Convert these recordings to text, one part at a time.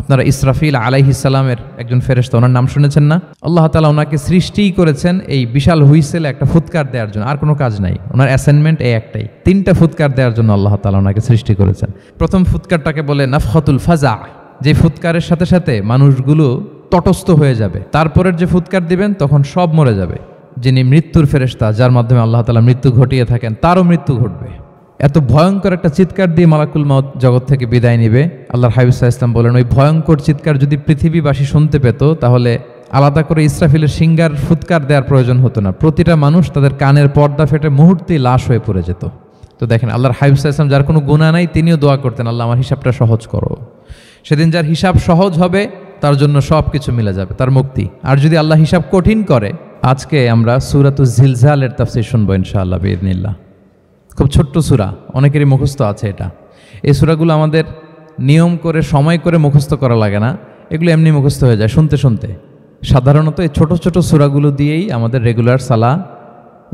আপনারা ইসরাফিল আলাইহিস সালামের একজন ফেরেশতা, ওনার নাম শুনেছেন না? আল্লাহ তাআলা ওনাকে সৃষ্টিই করেছেন এই বিশাল হুইসেলে একটা ফুৎকার দেওয়ার জন্য, আর কোনো কাজ নাই। ওনার অ্যাসাইনমেন্ট এই একটাই, 3টা ফুৎকার দেওয়ার জন্য আল্লাহ তাআলা ওনাকে সৃষ্টি করেছেন। প্রথম ফুৎকারটাকে বলে নাফখাতুল ফাজা, যে ফুৎকারের সাথে সাথে মানুষগুলো তটস্থ হয়ে যাবে। তারপরের যে ফুৎকার দিবেন তখন সব মরে যাবে। যিনি মৃত্যুর ফেরেশতা, যার মাধ্যমে আল্লাহ তাআলা মৃত্যু ঘটিয়ে থাকেন, তারও মৃত্যু ঘটবে। এত ভয়ঙ্কর একটা চিৎকার দিয়ে মালাকুল মউত জগৎ থেকে বিদায় নেবে। আল্লাহর হাবিব সাল্লাল্লাহু আলাইহি ওয়াসাল্লাম বলেন, ওই ভয়ঙ্কর চিৎকার যদি পৃথিবীবাসী শুনতে পেত তাহলে আলাদা করে ইসরাফিলের সিঙ্গার ফুৎকার দেওয়ার প্রয়োজন হতো না। প্রতিটা মানুষ তাদের কানের পর্দা ফেটে মুহূর্তেই লাশ হয়ে পড়ে যেত। তো দেখেন, আল্লাহর হাবিব সাল্লাল্লাহু আলাইহি ওয়াসাল্লাম, যার কোনো গুনাহ নাই, তিনিও দোয়া করতেন, আল্লাহ আমার হিসাবটা সহজ করো। সেদিন যার হিসাব সহজ হবে তার জন্য সব কিছু মিলে যাবে, তার মুক্তি। আর যদি আল্লাহ হিসাব কঠিন করে, আজকে আমরা সূরাতুজ জিলজালের তাফসীর শুনবো ইনশাআল্লাহ বিইذنিল্লাহ। খুব ছোট্ট সূরা, অনেকেরই মুখস্থ আছে এটা। এই সূরাগুলো আমাদের নিয়ম করে সময় করে মুখস্থ করা লাগে না, এগুলো এমনি মুখস্থ হয়ে যায় শুনতে শুনতে। সাধারণত এই ছোট ছোট সূরাগুলো দিয়েই আমাদের রেগুলার সালাহ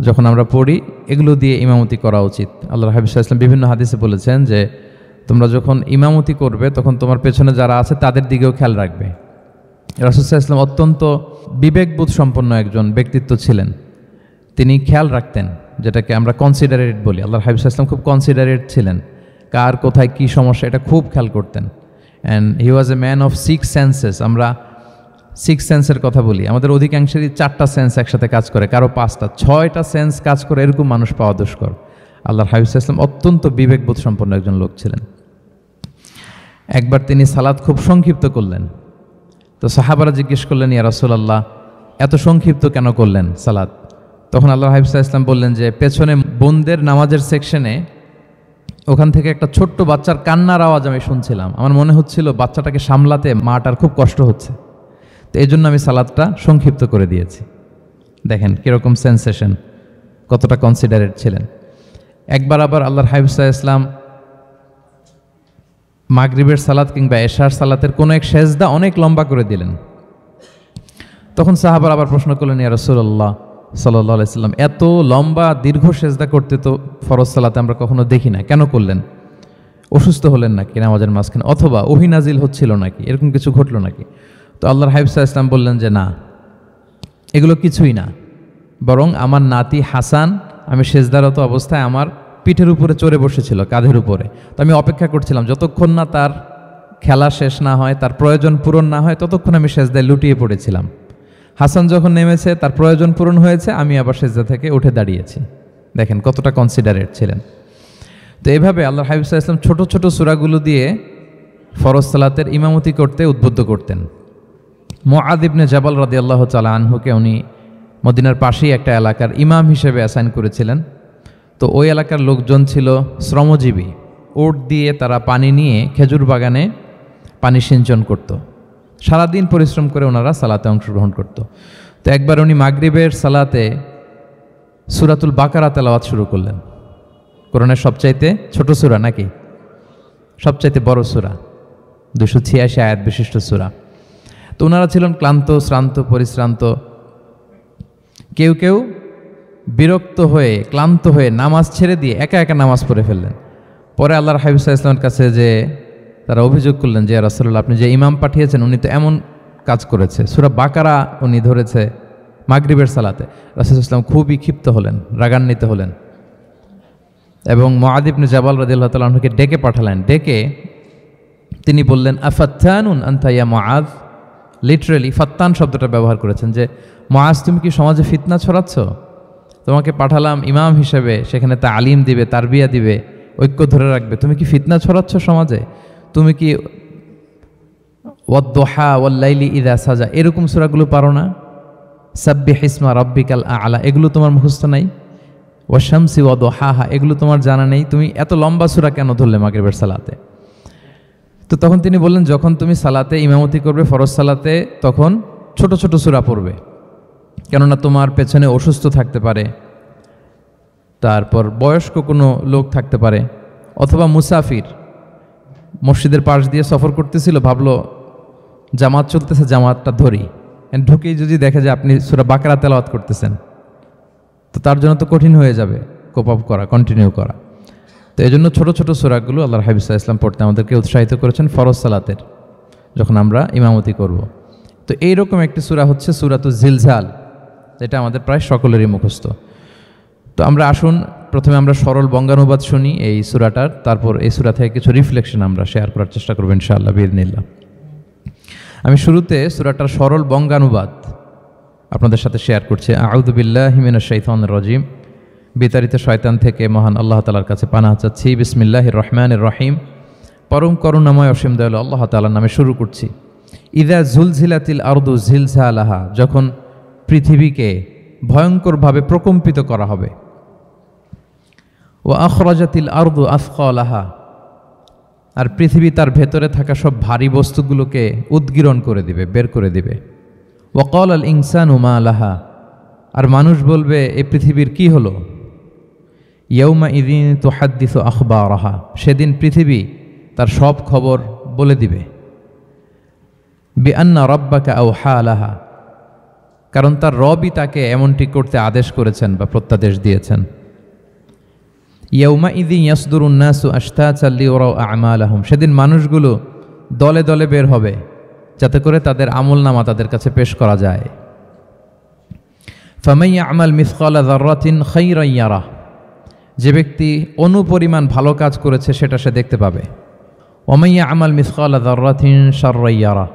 যখন আমরা পড়ি, এগুলো দিয়ে ইমামতি করা উচিত। আল্লাহর হাবিব সাল্লাল্লাহু আলাইহি ওয়াসাল্লাম বিভিন্ন হাদিসে বলেছেন যে তোমরা যখন ইমামতি করবে তখন তোমার পেছনে যারা আছে তাদের দিকেও খেয়াল রাখবে। রাসূল সাল্লাল্লাহু আলাইহি ওয়াসাল্লাম অত্যন্ত বিবেকবোধ সম্পন্ন একজন ব্যক্তিত্ব ছিলেন। তিনি খেয়াল রাখতেন, যেটাকে আমরা কনসিডারেট বলি। আল্লাহর হাবিব সাল্লাল্লাহু আলাইহি ওয়াসাল্লাম খুব কনসিডারেট ছিলেন, কার কোথায় কী সমস্যা এটা খুব খেয়াল করতেন। And he was a man of 6 senses. আমরা 6 সেন্সের কথা বলি, আমাদের অধিকাংশেরই 4টা সেন্স একসাথে কাজ করে, কারো 5টা, 6টা সেন্স কাজ করে, এরকম মানুষ পাওয়া দুষ্কর। আল্লাহর হাবিব সাল্লাল্লাহু আলাইহি ওয়াসাল্লাম অত্যন্ত বিবেকবোধ সম্পন্ন একজন লোক ছিলেন। একবার তিনি সালাত খুব সংক্ষিপ্ত করলেন। তো সাহাবারা জিজ্ঞেস করলেন, ইয়া রাসূলুল্লাহ, এত সংক্ষিপ্ত কেন করলেন সালাত? তখন আল্লাহর হাবিব সাল্লাল্লাহু আলাইহি ওয়াসাল্লাম বললেন যে পেছনে বোনদের নামাজের সেকশনে ওখান থেকে একটা ছোট্ট বাচ্চার কান্নার আওয়াজ আমি শুনছিলাম। আমার মনে হচ্ছিল বাচ্চাটাকে সামলাতে মাটার খুব কষ্ট হচ্ছে, তো এই জন্য আমি সালাতটা সংক্ষিপ্ত করে দিয়েছি। দেখেন কীরকম সেন্সেশন, কতটা কনসিডারেট ছিলেন। একবার আবার আল্লাহর হাবিব সাল্লাল্লাহু আলাইহি ওয়াসাল্লাম মাগরিবের সালাত কিংবা এশার সালাতের কোনো এক সেজদা অনেক লম্বা করে দিলেন। তখন সাহাবারা আবার প্রশ্ন করলেন, ইয়া রাসূলুল্লাহ সাল্লাল্লাহু আলাইহি ওয়াসাল্লাম, এত লম্বা দীর্ঘ সেজদা করতে তো ফরজ সালাতে আমরা কখনো দেখি না, কেন করলেন? অসুস্থ হলেন নাকি নামাজের মাঝখানে, অথবা ওহী নাজিল হচ্ছিল নাকি, এরকম কিছু ঘটলো নাকি? তো আল্লাহর হাবিব সাল্লাল্লাহু আলাইহি ওয়াসাল্লাম বললেন যে না, এগুলো কিছুই না, বরং আমার নাতি হাসান আমি সেজদারত অবস্থায় আমার পিঠের উপরে চড়ে বসেছিল, কাঁধের উপরে। তো আমি অপেক্ষা করছিলাম যতক্ষণ না তার খেলা শেষ না হয়, তার প্রয়োজন পূরণ না হয়, ততক্ষণ আমি সেজদায় লুটিয়ে পড়েছিলাম। হাসান যখন নেমেছে, তার প্রয়োজন পূরণ হয়েছে, আমি আবার সেজদা থেকে উঠে দাঁড়িয়েছি। দেখেন কতটা কনসিডারেট ছিলেন। তো এইভাবে আল্লাহর হাবিব সাল্লাল্লাহু আলাইহি ওয়াসাল্লাম ছোট ছোট সূরাগুলো দিয়ে ফরজ সালাতের ইমামতি করতে উদ্বুদ্ধ করতেন। মুআয ইবনে জাবাল রাদিয়াল্লাহু তাআলা আনহুকে উনি মদিনার পাশেই একটা এলাকার ইমাম হিসেবে অ্যাসাইন করেছিলেন। তো ওই এলাকার লোকজন ছিল শ্রমজীবী, ওট দিয়ে তারা পানি নিয়ে খেজুর বাগানে পানি সিঞ্চন করত। সারাদিন পরিশ্রম করে ওনারা সালাতে অংশগ্রহণ করত। তো একবার উনি মাগরিবের সালাতে সূরাতুল বাকারা তেলাওয়াত শুরু করলেন। কোরআনের সবচাইতে ছোট সূরা নাকি সবচাইতে বড় সূরা, 286 আয়াত বিশিষ্ট সূরা। তো ওনারা ছিলেন ক্লান্ত, শ্রান্ত, পরিশ্রান্ত। কেউ কেউ বিরক্ত হয়ে, ক্লান্ত হয়ে নামাজ ছেড়ে দিয়ে একা একা নামাজ পড়ে ফেললেন। পরে আল্লাহর হাবিব সাল্লাল্লাহু আলাইহি ওয়াসাল্লামের কাছে যে তারা অভিযোগ করলেন যে, ইয়া রাসূলুল্লাহ, আপনি যে ইমাম পাঠিয়েছেন উনি তো এমন কাজ করেছে, সূরা বাকারা উনি ধরেছে মাগরিবের সালাতে। রাসূল সাল্লাল্লাহু আলাইহি ওয়াসাল্লাম খুবই ক্ষিপ্ত হলেন, রাগান্বিত হলেন এবং মুআয ইবনে জাবাল রাদিয়াল্লাহু তাআলা আনহুকে ডেকে পাঠালেন। ডেকে তিনি বললেন, আফাত্তানুন আনতা ইয়া মুআয। লিটারালি ফাত্তান শব্দটা ব্যবহার করেছেন যে, মুআয তুমি কি সমাজে ফিতনা ছড়াচ্ছ? তোমাকে পাঠালাম ইমাম হিসেবে, সেখানে তালিম দিবে, তারবিয়া দিবে, ঐক্য ধরে রাখবে, তুমি কি ফিতনা ছড়াচ্ছ সমাজে? তুমি কি ওয়াদ-দুহা ওয়াল-লাইলি ইযা সাজা এরকম সূরাগুলো পারো না? সাব্বিহ ইসমা রাব্বিকাল আ'লা এগুলো তোমার মুখস্থ নাই? ওয়াশ-শামসি ওয়া-দুহাহা এগুলো তোমার জানা নেই? তুমি এত লম্বা সূরা কেন ধরলে মাগরিবের সালাতে? তো তখন তিনি বললেন, যখন তুমি সালাতে ইমামতি করবে ফরজ সালাতে, তখন ছোট ছোট সূরা পড়বে, কেননা তোমার পেছনে অসুস্থ থাকতে পারে, তারপর বয়স্ক কোনো লোক থাকতে পারে, অথবা মুসাফির মসজিদের পাশ দিয়ে সফর করতেছিল, ভাবলো জামাত চলতেছে, জামাতটা ধরি, ঢুকেই যদি দেখে যে আপনি সূরা বাকারা তেলাওয়াত করতেছেন, তো তার জন্য তো কঠিন হয়ে যাবে কোপ আপ করা, কন্টিনিউ করা। তো এই জন্য ছোটো ছোটো সূরাগুলো আল্লাহর হাবিব সাল্লাল্লাহু আলাইহি ওয়াসাল্লাম পড়তে আমাদেরকে উৎসাহিত করেছেন ফরজ সালাতের। যখন আমরা ইমামতি করব। তো এইরকম একটি সূরা হচ্ছে সূরাতুজ জিলজাল, যেটা আমাদের প্রায় সকলেরই মুখস্থ। তো আমরা আসুন প্রথমে আমরা সরল বঙ্গানুবাদ শুনি এই সূরাটার, তারপর এই সূরা থেকে কিছু রিফ্লেকশন আমরা শেয়ার করার চেষ্টা করব ইনশাআল্লাহ বিইذنিল্লাহ। আমি শুরুতে সূরাটার সরল বঙ্গানুবাদ আপনাদের সাথে শেয়ার করছি। আউযু বিল্লাহি মিনাশ শাইতানির রাজিম, বিতাড়িত শয়তান থেকে মহান আল্লাহ তাআলার কাছে পানাহ চাচ্ছি। বিসমিল্লাহির রহমানির রহিম, পরম করুণাময় অসীম দয়ালু আল্লাহ তাআলার নামে শুরু করছি। ইযা জুলজিলাতিল আরদু জিলজালাহা, যখন পৃথিবীকে ভয়ঙ্করভাবে প্রকম্পিত করা হবে। ওয়া আখরাজাতিল আরদু আসকালাহা, আর পৃথিবী তার ভেতরে থাকা সব ভারী বস্তুগুলোকে উদ্গীরণ করে দিবে, বের করে দিবে। ওয়া ক্বালাল ইনসানু মা লাহা, আর মানুষ বলবে এই পৃথিবীর কি হলো। ইয়াউমা ইযিন তুহাদ্দিসু আখবারাহা, সেদিন পৃথিবী তার সব খবর বলে দিবে। বিআন্না রাব্বাকা আওহা লাহা, কারণ তার রবই তাকে এমনটি করতে আদেশ করেছেন বা প্রত্যাদেশ দিয়েছেন। ইয়াউমা ইযিন ইয়াসদুরুন নাসু আশতাতান লিয়ারাউ আমালাহুম, সেদিন মানুষগুলো দলে দলে বের হবে যাতে করে তাদের আমলনামা তাদের কাছে পেশ করা যায়। ফামান ইয়ামাল মিসকালা যাররাতিন খায়রান ইয়ারাহ, যে ব্যক্তি অনুপরিমাণ ভালো কাজ করেছে সেটা সে দেখতে পাবে। ওয়ামান ইয়ামাল মিসকালা যাররাতিন শাররান ইয়ারাহ,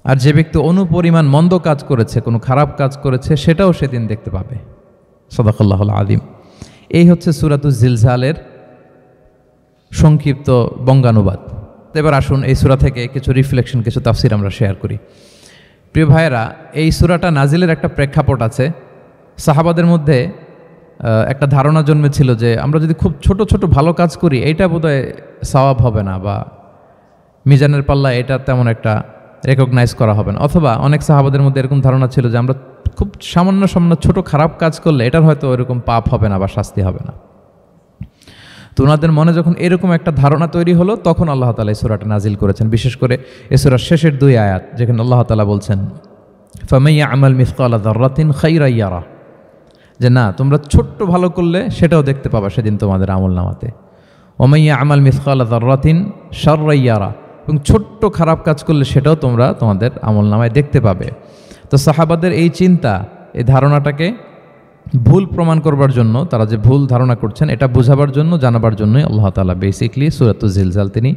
আর যে ব্যক্তি অনুপরিমাণ মন্দ কাজ করেছে, কোনো খারাপ কাজ করেছে, সেটাও সেদিন দেখতে পাবে। সাদাকাল্লাহুল আযীম। এই হচ্ছে সূরাতুজ জিলজালের সংক্ষিপ্ত বঙ্গানুবাদ। এবার আসুন এই সূরা থেকে কিছু রিফ্লেকশন, কিছু তাফসির আমরা শেয়ার করি। প্রিয় ভাইয়েরা, এই সূরাটা নাজিলের একটা প্রেক্ষাপট আছে। সাহাবাদের মধ্যে একটা ধারণা জন্মেছিল যে আমরা যদি খুব ছোট ছোট ভালো কাজ করি এইটা বোধহয় সওয়াব হবে না, বা মিজানের পাল্লা এটা তেমন একটা রেকগনাইজ করা হবে না। অথবা অনেক সাহাবাদের মধ্যে এরকম ধারণা ছিল যে আমরা খুব সামান্য সামান্য ছোট খারাপ কাজ করলে এটার হয়তো এরকম পাপ হবে না বা শাস্তি হবে না। তো ওনাদের মনে যখন এরকম একটা ধারণা তৈরি হলো, তখন আল্লাহ তাআলা এই সূরাটা নাজিল করেছেন। বিশেষ করে এই সূরার শেষের 2 আয়াত, যেখানে আল্লাহ তাআলা বলছেন ফামান ইয়ামাল মিসকালা যাররাতিন খায়রান ইয়ারা, যে না, তোমরা ছোট্ট ভালো করলে সেটাও দেখতে পাবা সেদিন তোমাদের আমলনামাতে। ওমান ইয়ামাল মিসকালা যাররাতিন শাররান ইয়ারা, এবং ছোট্ট খারাপ কাজ করলে সেটাও তোমরা তোমাদের আমলনামায় দেখতে পাবে। তো সাহাবাদের এই চিন্তা, এই ধারণাটাকে ভুল প্রমাণ করবার জন্য, তারা যে ভুল ধারণা করছেন এটা বোঝাবার জন্য, জানাবার জন্যই আল্লাহ তাআলা বেসিকলি সূরাতুজ জিলজাল তিনি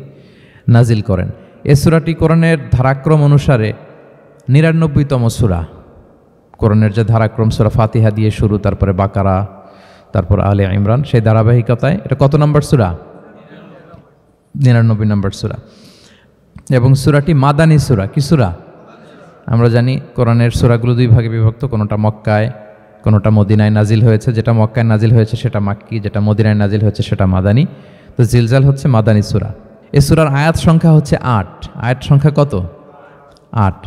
নাজিল করেন। এই সূরাটি কোরআনের ধারাক্রম অনুসারে 99তম সূরা। কোরআনের যে ধারাক্রম, সূরা ফাতিহা দিয়ে শুরু, তারপরে বাকারা, তারপর আলে ইমরান, সেই ধারাবাহিকতায় এটা কত নম্বর সূরা? 99 নম্বর সূরা। এবং সূরাটি মাদানী সূরা। কি সূরা? আমরা জানি কোরআনের সূরাগুলো 2 ভাগে বিভক্ত, কোনোটা মক্কায়, কোনোটা মদিনায় নাজিল হয়েছে। যেটা মক্কায় নাজিল হয়েছে সেটা মাক্কি, যেটা মদিনায় নাজিল হয়েছে সেটা মাদানী। তো জিলজাল হচ্ছে মাদানী সূরা। এই সূরার আয়াত সংখ্যা হচ্ছে 8। আয়াত সংখ্যা কত? 8।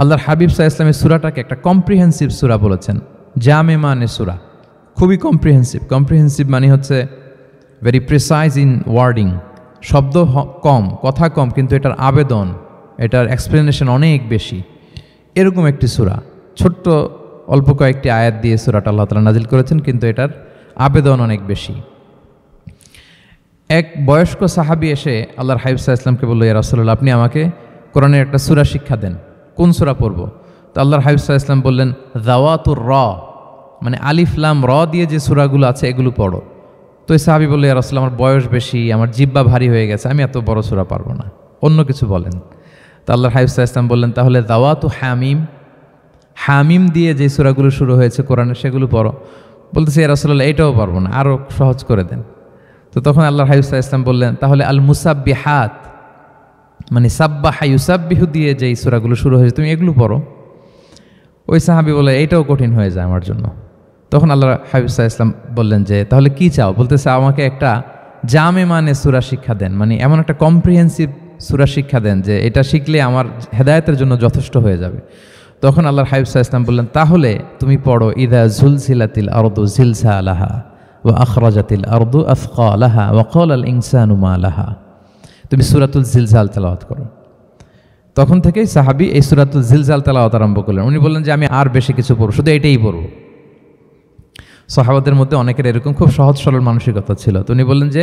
আল্লাহর হাবিব সাল্লাল্লাহু আলাইহি ওয়াসাল্লাম সূরাটাকে একটা কম্প্রিহেন্সিভ সূরা বলেছেন। জামে মানে সূরা, খুবই কম্প্রিহেন্সিভ। কম্প্রিহেন্সিভ মানে হচ্ছে ভেরি প্রিসাইজ ইন ওয়ার্ডিং, শব্দ কম, কথা কম, কিন্তু এটার আবেদন, এটার এক্সপ্লেনেশন অনেক বেশি। এরকম একটি সূরা, ছোট্ট অল্প কয়েকটি আয়াত দিয়ে সূরাটা আল্লাহ তাআলা নাজিল করেছেন, কিন্তু এটার আবেদন অনেক বেশি। এক বয়স্ক সাহাবী এসে আল্লাহর হাবিব সাল্লাল্লাহু আলাইহি ওয়াসাল্লামকে বলল, ইয়া রাসূলুল্লাহ, আপনি আমাকে কোরআনের একটা সূরা শিক্ষা দেন, কোন সূরা পড়ব? তো আল্লাহর হাবিব সাল্লাল্লাহু আলাইহি ওয়াসাল্লাম বললেন, যাওয়াতুর র, মানে আলিফ লাম র দিয়ে যে সূরাগুলো আছে এগুলো পড়ো। তো এই সাহাবী বলল, ইয়া রাসূলুল্লাহ, আমার বয়স বেশি, আমার জিহ্বা ভারী হয়ে গেছে, আমি এত বড় সূরা পারবো না, অন্য কিছু বলেন। তো আল্লাহর হাবিব সাল্লাল্লাহু আলাইহি ওয়াসাল্লাম বললেন, তাহলে যাওয়াতু হামিম, হামিম দিয়ে যে সূরাগুলো শুরু হয়েছে কোরআনে সেগুলো পড়ো। বলতেছে, ইয়া রাসূলুল্লাহ, এটাও পারবো না, আরও সহজ করে দেন। তো তখন আল্লাহর হাবিব সাল্লাল্লাহু আলাইহি ওয়াসাল্লাম বললেন, তাহলে আল মুসাব্বিহাত, মানে সাব্বাহা ইউসাব্বিহু দিয়ে যেই সূরাগুলো শুরু হয়েছে তুমি এগুলো পড়ো। ওই সাহাবী বলে, এইটাও কঠিন হয়ে যায় আমার জন্য। তখন আল্লাহর হাবিব সাল্লাল্লাহু আলাইহি ওয়াসাল্লাম বললেন যে, তাহলে কি চাও? বলতেছে, আমাকে একটা জামে মানে সূরা শিক্ষা দেন, মানে এমন একটা কম্প্রিহেন্সিভ সূরা শিক্ষা দেন যে এটা শিখলে আমার হেদায়েতের জন্য যথেষ্ট হয়ে যাবে। তখন আল্লাহর হাবিব সাল্লাল্লাহু আলাইহি ওয়াসাল্লাম বললেন, তাহলে তুমি পড়ো ইযা জুলজিলাতিল আরদু জিলজালাহা ওয়া আখরাজাতিল আরদু আসকালাহা ওয়া ক্বালাল ইনসানু মা লাহা। তুমি সূরাতুল জিলজাল তেলাওয়াত করো। তখন থেকেই সাহাবী এই সূরাতুল জিলজাল তেলাওয়াত আরম্ভ করলেন। উনি বললেন যে আমি আর বেশি কিছু পড়ব, শুধু এটাই পড়ব। সাহাবাদের মধ্যে অনেকের এরকম খুব সহজ সরল মানসিকতা ছিল। তো উনি বললেন যে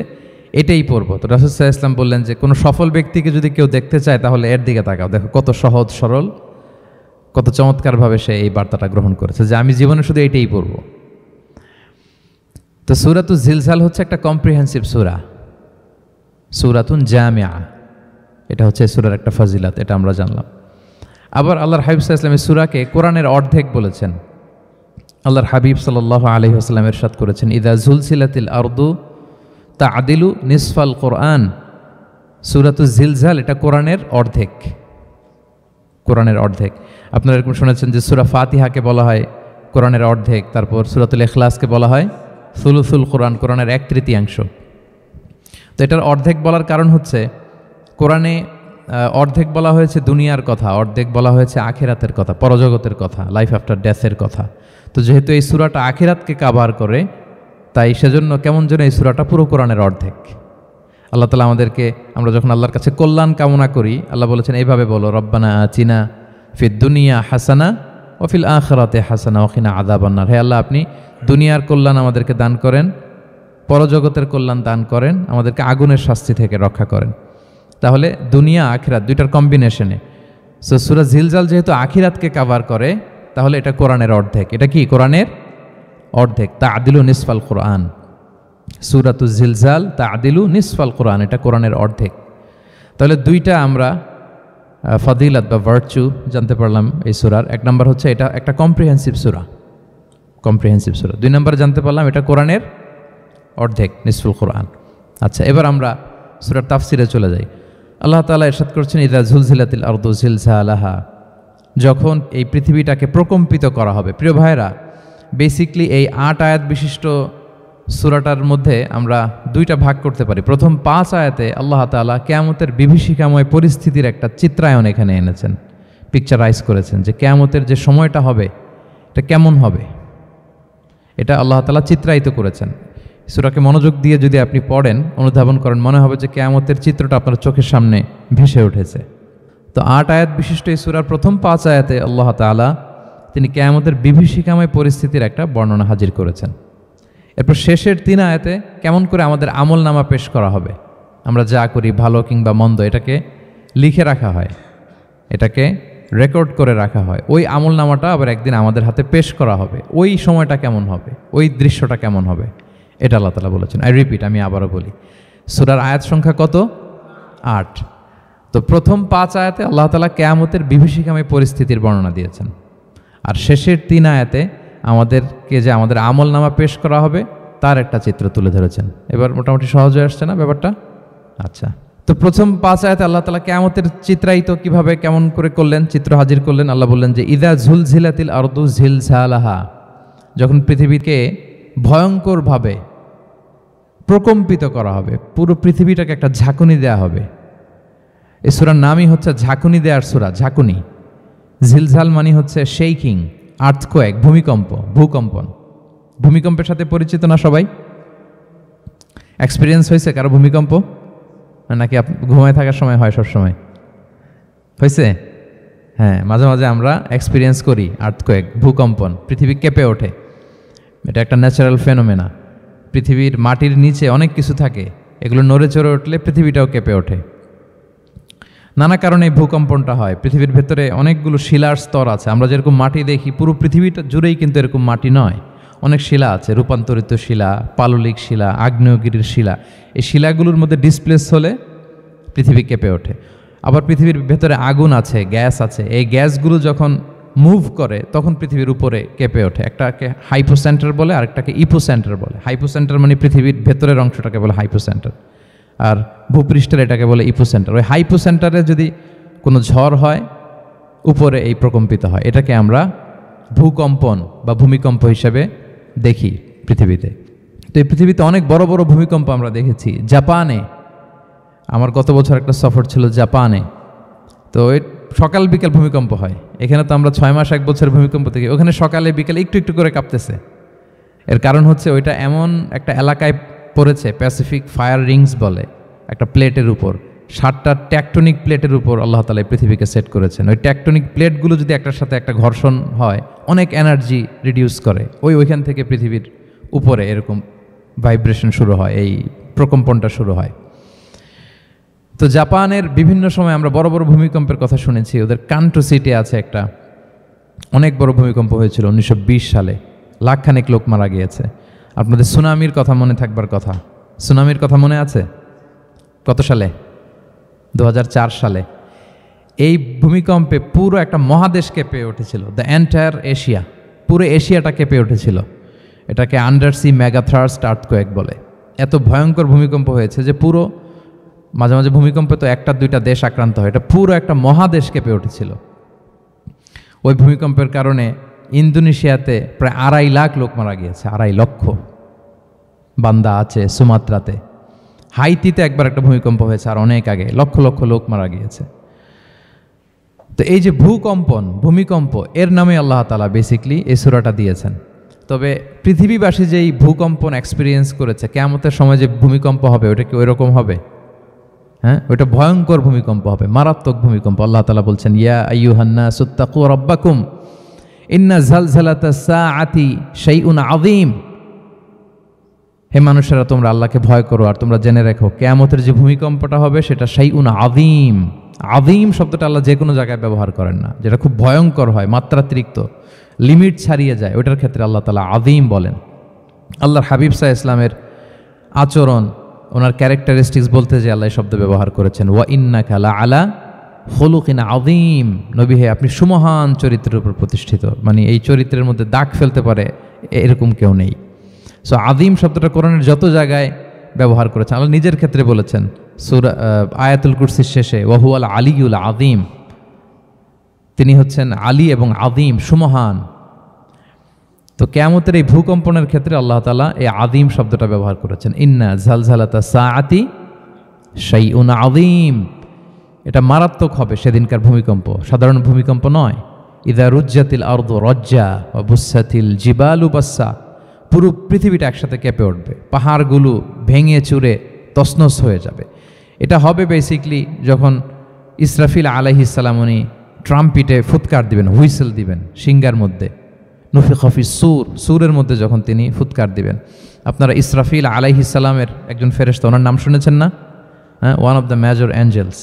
এটাই পড়বো। তো রাসূল সাল্লাল্লাহু আলাইহি ওয়াসাল্লাম বললেন যে কোনো সফল ব্যক্তিকে যদি কেউ দেখতে চায় তাহলে এর দিকে তাকাও, দেখো কত সহজ সরল, কত চমৎকারভাবে সে এই বার্তাটা গ্রহণ করেছে যে আমি জীবনে শুধু এটাই পড়ব। তো সূরাতুল জিলজাল হচ্ছে একটা কম্প্রিহেন্সিভ সূরা, সূরাতুন জামিআ, এটা হচ্ছে সূরার একটা ফজিলত, এটা আমরা জানলাম। আবার আল্লাহর হাবিব সাল্লাল্লাহু আলাইহি ওয়াসাল্লাম এই সূরাকে কোরআনের অর্ধেক বলেছেন। আল্লাহর হাবিব সাল্লাল্লাহু আলাইহি ওয়াসাল্লাম ইরশাদ করেছেন, ইদা জুলসিলাতিল আরদু তা'দিলু নিসফাল কোরআন। সূরাতুল জিলজাল এটা কোরআনের অর্ধেক, কোরআনের অর্ধেক। আপনারা এরকম শুনেছেন যে সূরা ফাতিহাকে বলা হয় কোরআনের অর্ধেক, তারপর সূরাতুল ইখলাসকে বলা হয় সুলুসুল কোরআন, কোরআনের 1/3। তো এটার অর্ধেক বলার কারণ হচ্ছে কোরআনে অর্ধেক বলা হয়েছে দুনিয়ার কথা, অর্ধেক বলা হয়েছে আখিরাতের কথা, পরজগতের কথা, লাইফ আফটার ডেথের কথা। তো যেহেতু এই সূরাটা আখিরাতকে কাভার করে, তাই সেজন্য কেমন যেন এই সূরাটা পুরো কোরআনের অর্ধেক। আল্লাহ তাআলা আমাদেরকে, আমরা যখন আল্লাহর কাছে কল্যাণ কামনা করি, আল্লাহ বলেছেন এইভাবে বলো, রব্বানা আতিনা ফিদ দুনিয়া হাসানা ওয়া ফিল আখিরাতি হাসানা ওয়া কিনা আযাবান্নার। হে আল্লাহ, আপনি দুনিয়ার কল্যাণ আমাদেরকে দান করেন, পরজগতের কল্যাণ দান করেন, আমাদেরকে আগুনের শাস্তি থেকে রক্ষা করেন। তাহলে দুনিয়া আখিরাত দুইটার কম্বিনেশনে। সো সূরা জিলজাল যেহেতু আখিরাতকে কাভার করে, তাহলে এটা কোরআনের অর্ধেক। এটা কি কোরআনের অর্ধেক? তা'দিলু নিসফাল কোরআন। সূরাতুল জিলজাল তা'দিলু নিসফাল কোরআন, এটা কোরআনের অর্ধেক। তাহলে দুইটা আমরা ফজিলত বা ভার্চু জানতে পারলাম এই সূরার। এক নম্বর হচ্ছে এটা একটা কম্প্রিহেন্সিভ সূরা, কম্প্রিহেন্সিভ সূরা। দুই নম্বরে জানতে পারলাম এটা কোরআনের অর্ধেক, নিসফুল কোরআন। আচ্ছা, এবার আমরা সূরার তাফসিরে চলে যাই। আল্লাহ তাআলা ইরশাদ করছেন, ইযা জুলজিলাতিল আরদু জিলজালাহা, যখন এই পৃথিবীটাকে প্রকম্পিত করা হবে। প্রিয় ভাইরা, বেসিকলি এই 8 আয়াত বিশিষ্ট সূরাটার মধ্যে আমরা দুইটা ভাগ করতে পারি। প্রথম 5 আয়াতে আল্লাহ তাআলা কিয়ামতের বিভীষিকাময় পরিস্থিতির একটা চিত্রায়ন এখানে এনেছেন, পিকচারাইজ করেছেন যে কিয়ামতের যে সময়টা হবে এটা কেমন হবে, এটা আল্লাহ তাআলা চিত্রায়িত করেছেন। সূরাকে মনোযোগ দিয়ে যদি আপনি পড়েন, অনুধাবন করেন, মনে হবে যে কিয়ামতের চিত্রটা আপনার চোখের সামনে ভেসে উঠেছে। তো 8 আয়াত বিশিষ্ট এই সূরার প্রথম 5 আয়াতে আল্লাহ তাআলা তিনি কিয়ামতের বিভীষিকাময় পরিস্থিতির একটা বর্ণনা হাজির করেছেন। এরপর শেষের 3 আয়াতে কেমন করে আমাদের আমল নামা পেশ করা হবে, আমরা যা করি ভালো কিংবা মন্দ, এটাকে লিখে রাখা হয়, এটাকে রেকর্ড করে রাখা হয়। ওই আমল নামাটা আবার একদিন আমাদের হাতে পেশ করা হবে। ওই সময়টা কেমন হবে, ওই দৃশ্যটা কেমন হবে, এটা আল্লাহ তাআলা বলেছেন। আই রিপিট, আমি আবারও বলি, সূরার আয়াত সংখ্যা কত? 8। তো প্রথম 5 আয়াতে আল্লাহ তাআলা কিয়ামতের বিভীষিকাময় পরিস্থিতির বর্ণনা দিয়েছেন, আর শেষের 3 আয়াতে আমাদেরকে যে আমাদের আমল নামা পেশ করা হবে তার একটা চিত্র তুলে ধরেছেন। এবার মোটামুটি সহজ হয়ে আসছে না ব্যাপারটা? আচ্ছা, তো প্রথম 5 আয়াতে আল্লাহ তাআলা কিয়ামতের চিত্রায়িত কিভাবে কেমন করে করলেন, চিত্র হাজির করলেন। আল্লাহ বললেন যে ইযা জুলজিলাতিল আরদু জিলজালাহা, যখন পৃথিবীকে ভয়ঙ্করভাবে প্রকম্পিত করা হবে, পুরো পৃথিবীটাকে একটা ঝাঁকুনি দেয়া হবে। এই সূরার নামই হচ্ছে ঝাঁকুনি দেওয়ার সূরা, ঝাঁকুনি। জিলজাল মানে হচ্ছে শেকিং, আর্থকোয়েক, ভূমিকম্প, ভূকম্পন। ভূমিকম্পের সাথে পরিচিত না সবাই? এক্সপিরিয়েন্স হয়েছে কারো ভূমিকম্প? নাকি ঘুমায় থাকার সময় হয়? সব সময় হয়েছে? হ্যাঁ, মাঝে মাঝে আমরা এক্সপিরিয়েন্স করি আর্থকোয়েক, ভূকম্পন, পৃথিবী কেঁপে ওঠে। এটা একটা ন্যাচারাল ফেনোমেনা। পৃথিবীর মাটির নিচে অনেক কিছু থাকে, এগুলো নড়ে চড়ে উঠলে পৃথিবীটাও কেঁপে ওঠে। নানা কারণে এই ভূকম্পনটা হয়। পৃথিবীর ভেতরে অনেকগুলো শিলার স্তর আছে। আমরা যেরকম মাটি দেখি, পুরো পৃথিবীটা জুড়েই কিন্তু এরকম মাটি নয়, অনেক শিলা আছে, রূপান্তরিত শিলা, পাললিক শিলা, আগ্নেয়গিরির শিলা। এই শিলাগুলোর মধ্যে ডিসপ্লেস হলে পৃথিবী কেঁপে ওঠে। আবার পৃথিবীর ভেতরে আগুন আছে, গ্যাস আছে, এই গ্যাসগুলো যখন মুভ করে তখন পৃথিবীর উপরে কেঁপে ওঠে। একটাকে হাইপোসেন্টার বলে, আরেকটাকে ইপোসেন্টার বলে। হাইপোসেন্টার মানে পৃথিবীর ভেতরের অংশটাকে বলে হাইপোসেন্টার, আর ভূপৃষ্ঠের এটাকে বলে ইপোসেন্টার। ওই হাইপোসেন্টারে যদি কোনো ঝড় হয়, উপরে এই প্রকম্পিত হয়। এটাকে আমরা ভূকম্পন বা ভূমিকম্প হিসেবে দেখি পৃথিবীতে। তো এই পৃথিবীতে অনেক বড় বড় ভূমিকম্প আমরা দেখেছি। জাপানে, আমার গত বছর একটা সফর ছিল জাপানে, তো সকাল বিকেল ভূমিকম্প হয়। এখানে তো আমরা 6 মাস 1 বছর ভূমিকম্প দেখি, ওখানে সকালে বিকেলে একটু একটু করে কাঁপতেছে। এর কারণ হচ্ছে ওইটা এমন একটা এলাকায় পড়েছে, প্যাসিফিক ফায়ার রিংস বলে, একটা প্লেটের উপর, 7টা ট্যাকটনিক প্লেটের উপর আল্লাহ তাআলা পৃথিবীকে সেট করেছেন। ওই ট্যাকটনিক প্লেটগুলো যদি একটার সাথে একটা ঘর্ষণ হয়, অনেক এনার্জি রিডিউস করে, ওইখান থেকে পৃথিবীর উপরে এরকম ভাইব্রেশন শুরু হয়, এই প্রকম্পনটা শুরু হয়। তো জাপানের বিভিন্ন সময় আমরা বড় বড় ভূমিকম্পের কথা শুনেছি। ওদের কান্টো সিটি আছে একটা, অনেক বড় ভূমিকম্প হয়েছিল 1920 সালে, লাখখানেক লোক মারা গিয়েছে। আপনাদের সুনামির কথা মনে থাকবার কথা, সুনামির কথা মনে আছে? কত সালে? 2004 সালে। এই ভূমিকম্পে পুরো একটা মহাদেশ কেঁপে উঠেছিল, দ্য এন্টায়ার এশিয়া, পুরো এশিয়াটা কেঁপে উঠেছিল। এটাকে আন্ডারসি মেগাথার্স্ট আর্থকোয়েক বলে। এত ভয়ঙ্কর ভূমিকম্প হয়েছে যে পুরো, মাঝে মাঝে ভূমিকম্পে তো একটা দুইটা দেশ আক্রান্ত হয়, এটা পুরো একটা মহাদেশ কেঁপে উঠেছিল। ওই ভূমিকম্পের কারণে ইন্দোনেশিয়াতে প্রায় 2.5 লাখ লোক মারা গিয়েছে, 2.5 লক্ষ। বান্দা আছে সুমাত্রাতে। হাইতিতে একবার একটা ভূমিকম্প হয়েছে আর অনেক আগে, লক্ষ লক্ষ লোক মারা গিয়েছে। তো এই যে ভূমিকম্প, এর নামে আল্লাহ তাআলা বেসিকলি এই সূরাটা দিয়েছেন। তবে পৃথিবীবাসী যেই ভূকম্পন এক্সপিরিয়েন্স করেছে, কিয়ামতের সময় যে ভূমিকম্প হবে ওটা কি ওই রকম হবে? হ্যাঁ, ওটা ভয়ঙ্কর ভূমিকম্প হবে, মারাত্মক ভূমিকম্প। আল্লাহ তাআলা বলছেন, ইয়া আইয়ুহান নাসু তাকু রাব্বাকুম ইন্না জালজালাতাস সাআতি শাইউন আযীম। হে মানুষেরা, তোমরা আল্লাহকে ভয় করো আর তোমরা জেনে রেখো কিয়ামতের যে ভূমিকম্পটা হবে সেটা শাইউন আযীম। আযীম শব্দটা আল্লাহ যে কোনো জায়গায় ব্যবহার করেন না, যেটা খুব ভয়ঙ্কর হয়, মাত্রাতিরিক্ত, লিমিট ছাড়িয়ে যায়, ওটার ক্ষেত্রে আল্লাহ তাআলা আযীম বলেন। আল্লাহর হাবিব সাল্লাল্লাহু আলাইহি ইসলামের আচরণ, ওনার ক্যারেক্টারিস্টিক্স বলতে যে আল্লাহ শব্দ ব্যবহার করেছেন, ওয়া ইন্নাকা লাআলা খুলুকিন আযীম। নবী হে, আপনি সুমহান চরিত্রের উপর প্রতিষ্ঠিত, মানে এই চরিত্রের মধ্যে দাগ ফেলতে পারে এরকম কেউ নেই। সো আযীম শব্দটা কোরআনের যত জায়গায় ব্যবহার করেছেন, আল্লাহ নিজের ক্ষেত্রে বলেছেন সূরা আয়াতুল কুরসির শেষে, ওয়া হুয়াল আলিয়ুল আযীম, তিনি হচ্ছেন আলী এবং আযীম, সুমহান। তো কিয়ামতের এই ভূকম্পনের ক্ষেত্রে আল্লাহ তাআলা এই আযীম শব্দটা ব্যবহার করেছেন। ইন্না জালজালাতাস সাআতি শাইউন আযীম, এটা মারাত্মক হবে সেদিনকার ভূমিকম্প, সাধারণ ভূমিকম্প নয়। ইযা রুজ্জাতিল আরদু রাজ্জা ওয়া বুসাতিল জিবালু বাসসা, পুরো পৃথিবীটা একসাথে কেঁপে উঠবে, পাহাড়গুলো ভেঙে চুরে তছনছ হয়ে যাবে। এটা হবে বেসিকলি যখন ইসরাফিল আলাইহিস সালাম উনি ট্রাম্পিটে ফুৎকার দিবেন, হুইসেল দিবেন সিঙ্গার মধ্যে, নুফিখা ফিস সূর, সূরের মধ্যে যখন তিনি ফুৎকার দিবেন। আপনারা ইসরাফিল আলাইহিস সালামের একজন ফেরেশতা, ওনার নাম শুনেছেন না? হ্যাঁ, one of the major angels,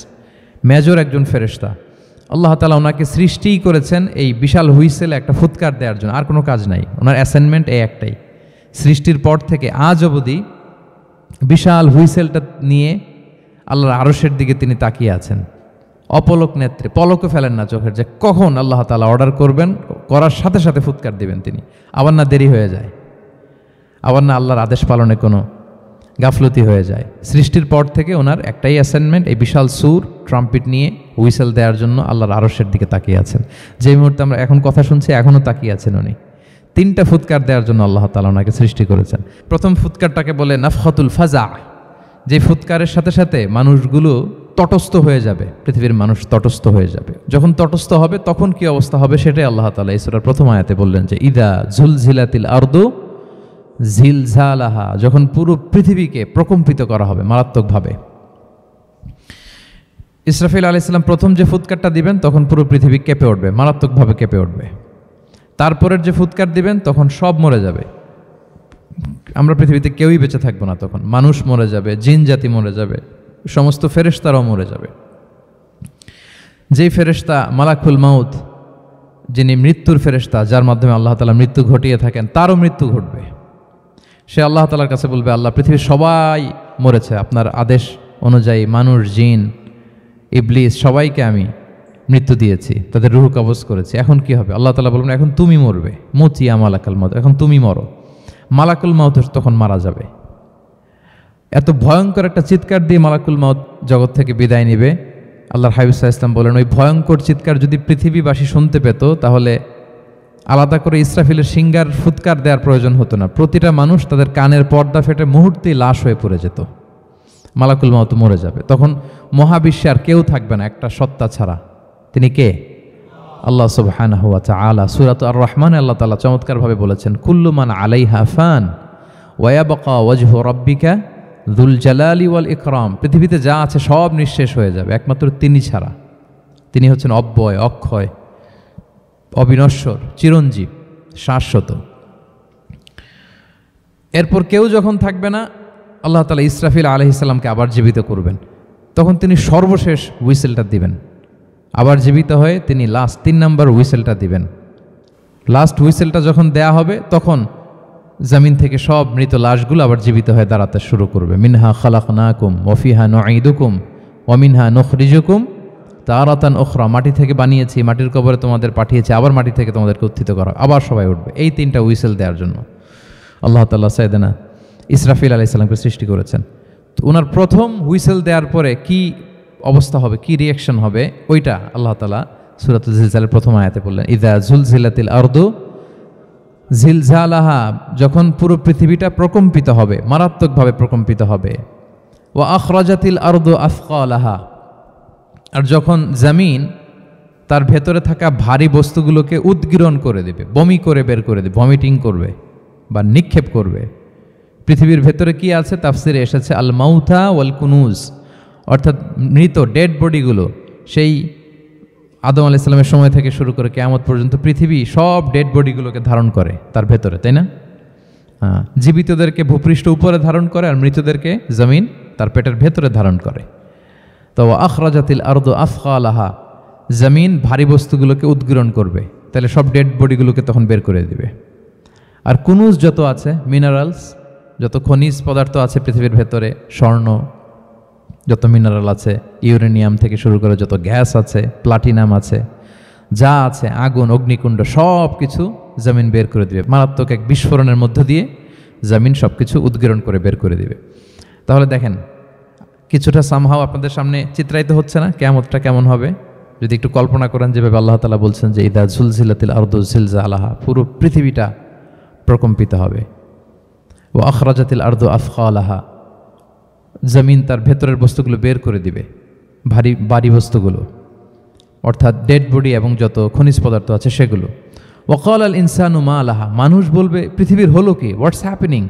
major একজন ফেরেশতা। আল্লাহ তাআলা ওনাকে সৃষ্টিই করেছেন এই বিশাল হুইসেলে একটা ফুৎকার দেওয়ার জন্য, আর কোনো কাজ নাই। ওনার অ্যাসাইনমেন্ট এই একটাই, সৃষ্টির পর থেকে আজ অবধি বিশাল হুইসেলটা নিয়ে আল্লাহর আরশের দিকে তিনি তাকিয়ে আছেন অপলক নেত্রে, পলকও ফেলেন না চোখের, যে কখন আল্লাহ তাআলা অর্ডার করবেন, করার সাথে সাথে ফুৎকার দিবেন তিনি, আবার না দেরি হয়ে যায়, আবার না আল্লাহর আদেশ পালনে কোনো গাফলতি হয়ে যায়। সৃষ্টির পর থেকে ওনার একটাই অ্যাসাইনমেন্ট, এই বিশাল সুর ট্রাম্পিট নিয়ে হুইসেল দেওয়ার জন্য আল্লাহর আরশের দিকে তাকিয়ে আছেন। যে মুহূর্তে আমরা এখন কথা শুনছি এখনও তাকিয়ে আছেন উনি। 3টা ফুৎকার দেওয়ার জন্য আল্লাহ তাআলা ওনাকে সৃষ্টি করেছেন। প্রথম ফুৎকারটাকে বলে নাফখাতুল ফাজা, যে ফুৎকারের সাথে সাথে মানুষগুলো তটস্থ হয়ে যাবে, পৃথিবীর মানুষ তটস্থ হয়ে যাবে। যখন তটস্থ হবে তখন কি অবস্থা হবে সেটাই আল্লাহ তাআলা এই সূরার প্রথম আয়াতে বললেন, যে ইদা জুলজিলাতিল আরদু জিলজালাহা, যখন পুরো পৃথিবীকে প্রকম্পিত করা হবে মারাত্মকভাবে। ইসরাফিল আলাইহিস সালাম প্রথম যে ফুৎকারটা দিবেন তখন পুরো পৃথিবী কেঁপে উঠবে, মারাত্মকভাবে কেঁপে উঠবে। তারপরের যে ফুৎকার দিবেন তখন সব মরে যাবে, আমরা পৃথিবীতে কেউই বেঁচে থাকবো না, তখন মানুষ মরে যাবে, জিন জাতি মরে যাবে, সমস্ত ফেরেশতারাও মরে যাবে। যেই ফেরেশতা মালাকুল মাউত, যিনি মৃত্যুর ফেরেশতা, যার মাধ্যমে আল্লাহ তাআলা মৃত্যু ঘটিয়ে থাকেন, তারও মৃত্যু ঘটবে। সে আল্লাহ তাআলার কাছে বলবে, আল্লাহ, পৃথিবীর সবাই মরেছে, আপনার আদেশ অনুযায়ী মানুষ, জিন, ইবলিস সবাইকে আমি মৃত্যু দিয়েছি, তাদের রূহ কবজ করেছি, এখন কি হবে? আল্লাহ তাআলা বলবেন, এখন তুমি মরবে, মুতিয়া মালাকুল মাউত, এখন তুমি মরো। মালাকুল মাউত তখন মারা যাবে। এত ভয়ঙ্কর একটা চিৎকার দিয়ে মালাকুল মাউত জগৎ থেকে বিদায় নেবে। আল্লাহর হাবিব সাল্লাল্লাহু আলাইহি ওয়াসাল্লাম বলেন, ওই ভয়ঙ্কর চিৎকার যদি পৃথিবীবাসী শুনতে পেত তাহলে আলাদা করে ইসরাফিলের সিঙ্গার ফুৎকার দেওয়ার প্রয়োজন হতো না, প্রতিটা মানুষ তাদের কানের পর্দা ফেটে মুহূর্তেই লাশ হয়ে পড়ে যেত। মালাকুল মাউত মরে যাবে, তখন মহাবিশ্বে আর কেউ থাকবে না একটা সত্তা ছাড়া। তিনি কে? আল্লাহ সুবহানাহু ওয়া তাআলা। সূরাত আর-রহমানে আল্লাহ তাআলা চমৎকারভাবে বলেছেন, কুল্লু মান আলাইহা ফান ওয়া ইয়াবকা ওয়াজহু রাব্বিকা যুল জালালি ওয়াল ইকরাম। পৃথিবীতে যা আছে সব নিঃশেষ হয়ে যাবে একমাত্র তিনি ছাড়া। তিনি হচ্ছেন অব্যয়, অক্ষয়, অবিনশ্বর, চিরঞ্জীব, শাশ্বত। এরপর কেউ যখন থাকবে না, আল্লাহ তাআলা ইসরাফিল আলাইহিস সালামকে আবার জীবিত করবেন, তখন তিনি সর্বশেষ হুইসেলটা দিবেন। আবার জীবিত হয়ে তিনি লাস্ট 3 নম্বর হুইসেলটা দিবেন। লাস্ট হুইসেলটা যখন দেয়া হবে তখন জমিন থেকে সব মৃত লাশগুলো আবার জীবিত হয়ে দাঁড়াতে শুরু করবে। মিনহা খালাকনাকুম ওয়া ফিহা নুঈদুকুম ওয়া মিনহা নুখরিজুকুম তারাতান উখরা, মাটি থেকে বানিয়েছি, মাটির কবরে তোমাদের পাঠিয়েছি, আবার মাটি থেকে তোমাদেরকে উত্থিত করা, আবার সবাই উঠবে। এই 3টা হুইসেল দেওয়ার জন্য আল্লাহ তাআলা সাইয়েদনা ইসরাফিল আলাইহিস সালামকে সৃষ্টি করেছেন। তো ওনার প্রথম হুইসেল দেওয়ার পরে কি অবস্থা হবে, কি রিয়াকশন হবে, ওইটা আল্লাহ তাআলা সূরাতুল জিলজালের প্রথম আয়াতে বললেন, ইযা জুলজিলাতিল আরদু জিলজালাহা, যখন পুরো পৃথিবীটা প্রকম্পিত হবে, মারাত্মকভাবে প্রকম্পিত হবে। ওয়া আখরাজাতিল আরদু আথকালাহা, আর যখন জমিন তার ভেতরে থাকা ভারী বস্তুগুলোকে উদ্গীরণ করে দেবে, বমি করে বের করে দেবে, ভমিটিং করবে বা নিক্ষেপ করবে। পৃথিবীর ভেতরে কি আছে, তাফসিরে এসেছে আল মাউথা ওয়াল কুনুজ, অর্থাৎ মৃত ডেড বডিগুলো, সেই আদম আলাইহিস সালামের সময় থেকে শুরু করে কিয়ামত পর্যন্ত পৃথিবী সব ডেড বডিগুলোকে ধারণ করে তার ভেতরে, তাই না? জীবিতদেরকে ভূপৃষ্ঠ উপরে ধারণ করে আর মৃতদেরকে জমিন তার পেটের ভেতরে ধারণ করে। তো আখরাজাতিল আরদু আথকালাহা, জমিন ভারী বস্তুগুলোকে উদ্গীরণ করবে, তাহলে সব ডেড বডিগুলোকে তখন বের করে দিবে। আর কুনুজ যত আছে, মিনারেলস, যত খনিজ পদার্থ আছে পৃথিবীর ভেতরে, স্বর্ণ, যত মিনারেল আছে, ইউরেনিয়াম থেকে শুরু করে যত গ্যাস আছে, প্লাটিনাম আছে, যা আছে, আগুন, অগ্নিকুণ্ড, সব কিছু জমিন বের করে দিবে। মারাত্মক এক বিস্ফোরণের মধ্য দিয়ে জমিন সব কিছু উদ্গীরণ করে বের করে দিবে। তাহলে দেখেন, কিছুটা সামহাও আপনাদের সামনে চিত্রায়িত হচ্ছে না কিয়ামতটা কেমন হবে? যদি একটু কল্পনা করেন, যেভাবে আল্লাহ তাআলা বলছেন যে ইদা জুলজিলাতিল আরদু জিলজালাহা, পুরো পৃথিবীটা প্রকম্পিত হবে। ও আখরাজাতিল আরদু আথকালাহা, জমিন তার ভেতরের বস্তুগুলো বের করে দিবে, ভারী বস্তুগুলো, অর্থাৎ ডেড বডি এবং যত খনিজ পদার্থ আছে সেগুলো। ওয়াকাল আল ইনসানু মা লাহা, মানুষ বলবে পৃথিবীর হলো কি, হোয়াটস হ্যাপেনিং,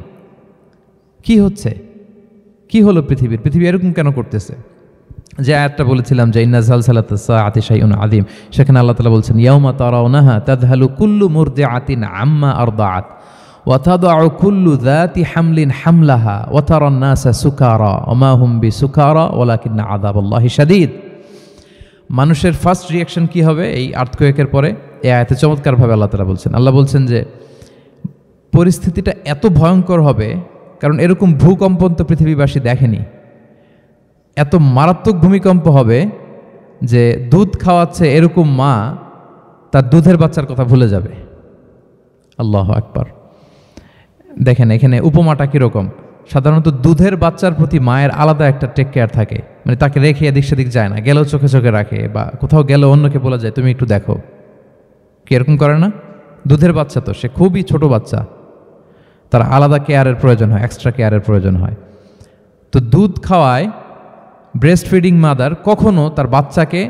কি হচ্ছে, কি হলো পৃথিবীর, পৃথিবী এরকম কেন করতেছে? যে আয়াতটা বলেছিলাম যে ইন্না জালজালাতাস সাআতি শাইউন আযীম, সেখানে আল্লাহ তাআলা বলছেন ইয়াউমা তারাউনাহা তাযহালু কুল্লু মুরদিআতিন আম্মা আরদাআত ওয়া তাদাউ কুল্লু যাতি হামলিন হামলাহা ওয়া তারান নাসা সুকারা ওয়া মা হুম বিসুকারা ওয়ালাকিন্না আযাবাল্লাহি শাদীদ। মানুষের ফার্স্ট রিয়াকশন কি হবে এই আর্থকোয়েকের পরে? এই আয়াতে চমৎকারভাবে আল্লাহ তাআলা বলছেন। আল্লাহ বলছেন যে পরিস্থিতিটা এত ভয়ঙ্কর হবে, কারণ এরকম ভূকম্পন তো পৃথিবীবাসী দেখেনি। এত মারাত্মক ভূমিকম্প হবে যে দুধ খাওয়াচ্ছে এরকম মা তার দুধের বাচ্চার কথা ভুলে যাবে। আল্লাহু আকবার। দেখেন এখানে উপমাটা কীরকম। সাধারণত দুধের বাচ্চার প্রতি মায়ের আলাদা একটা টেক কেয়ার থাকে, মানে তাকে রেখে এদিক সেদিক যায় না, গেলেও চোখে চোখে রাখে, বা কোথাও গেলেও অন্যকে বলা যায় তুমি একটু দেখো, কি এরকম করে না? দুধের বাচ্চা তো সে খুবই ছোট বাচ্চা, তার আলাদা কেয়ারের প্রয়োজন হয়, এক্সট্রা কেয়ারের প্রয়োজন হয়। তো দুধ খাওয়ায় ব্রেস্ট ফিডিং মাদার কখনো তার বাচ্চাকে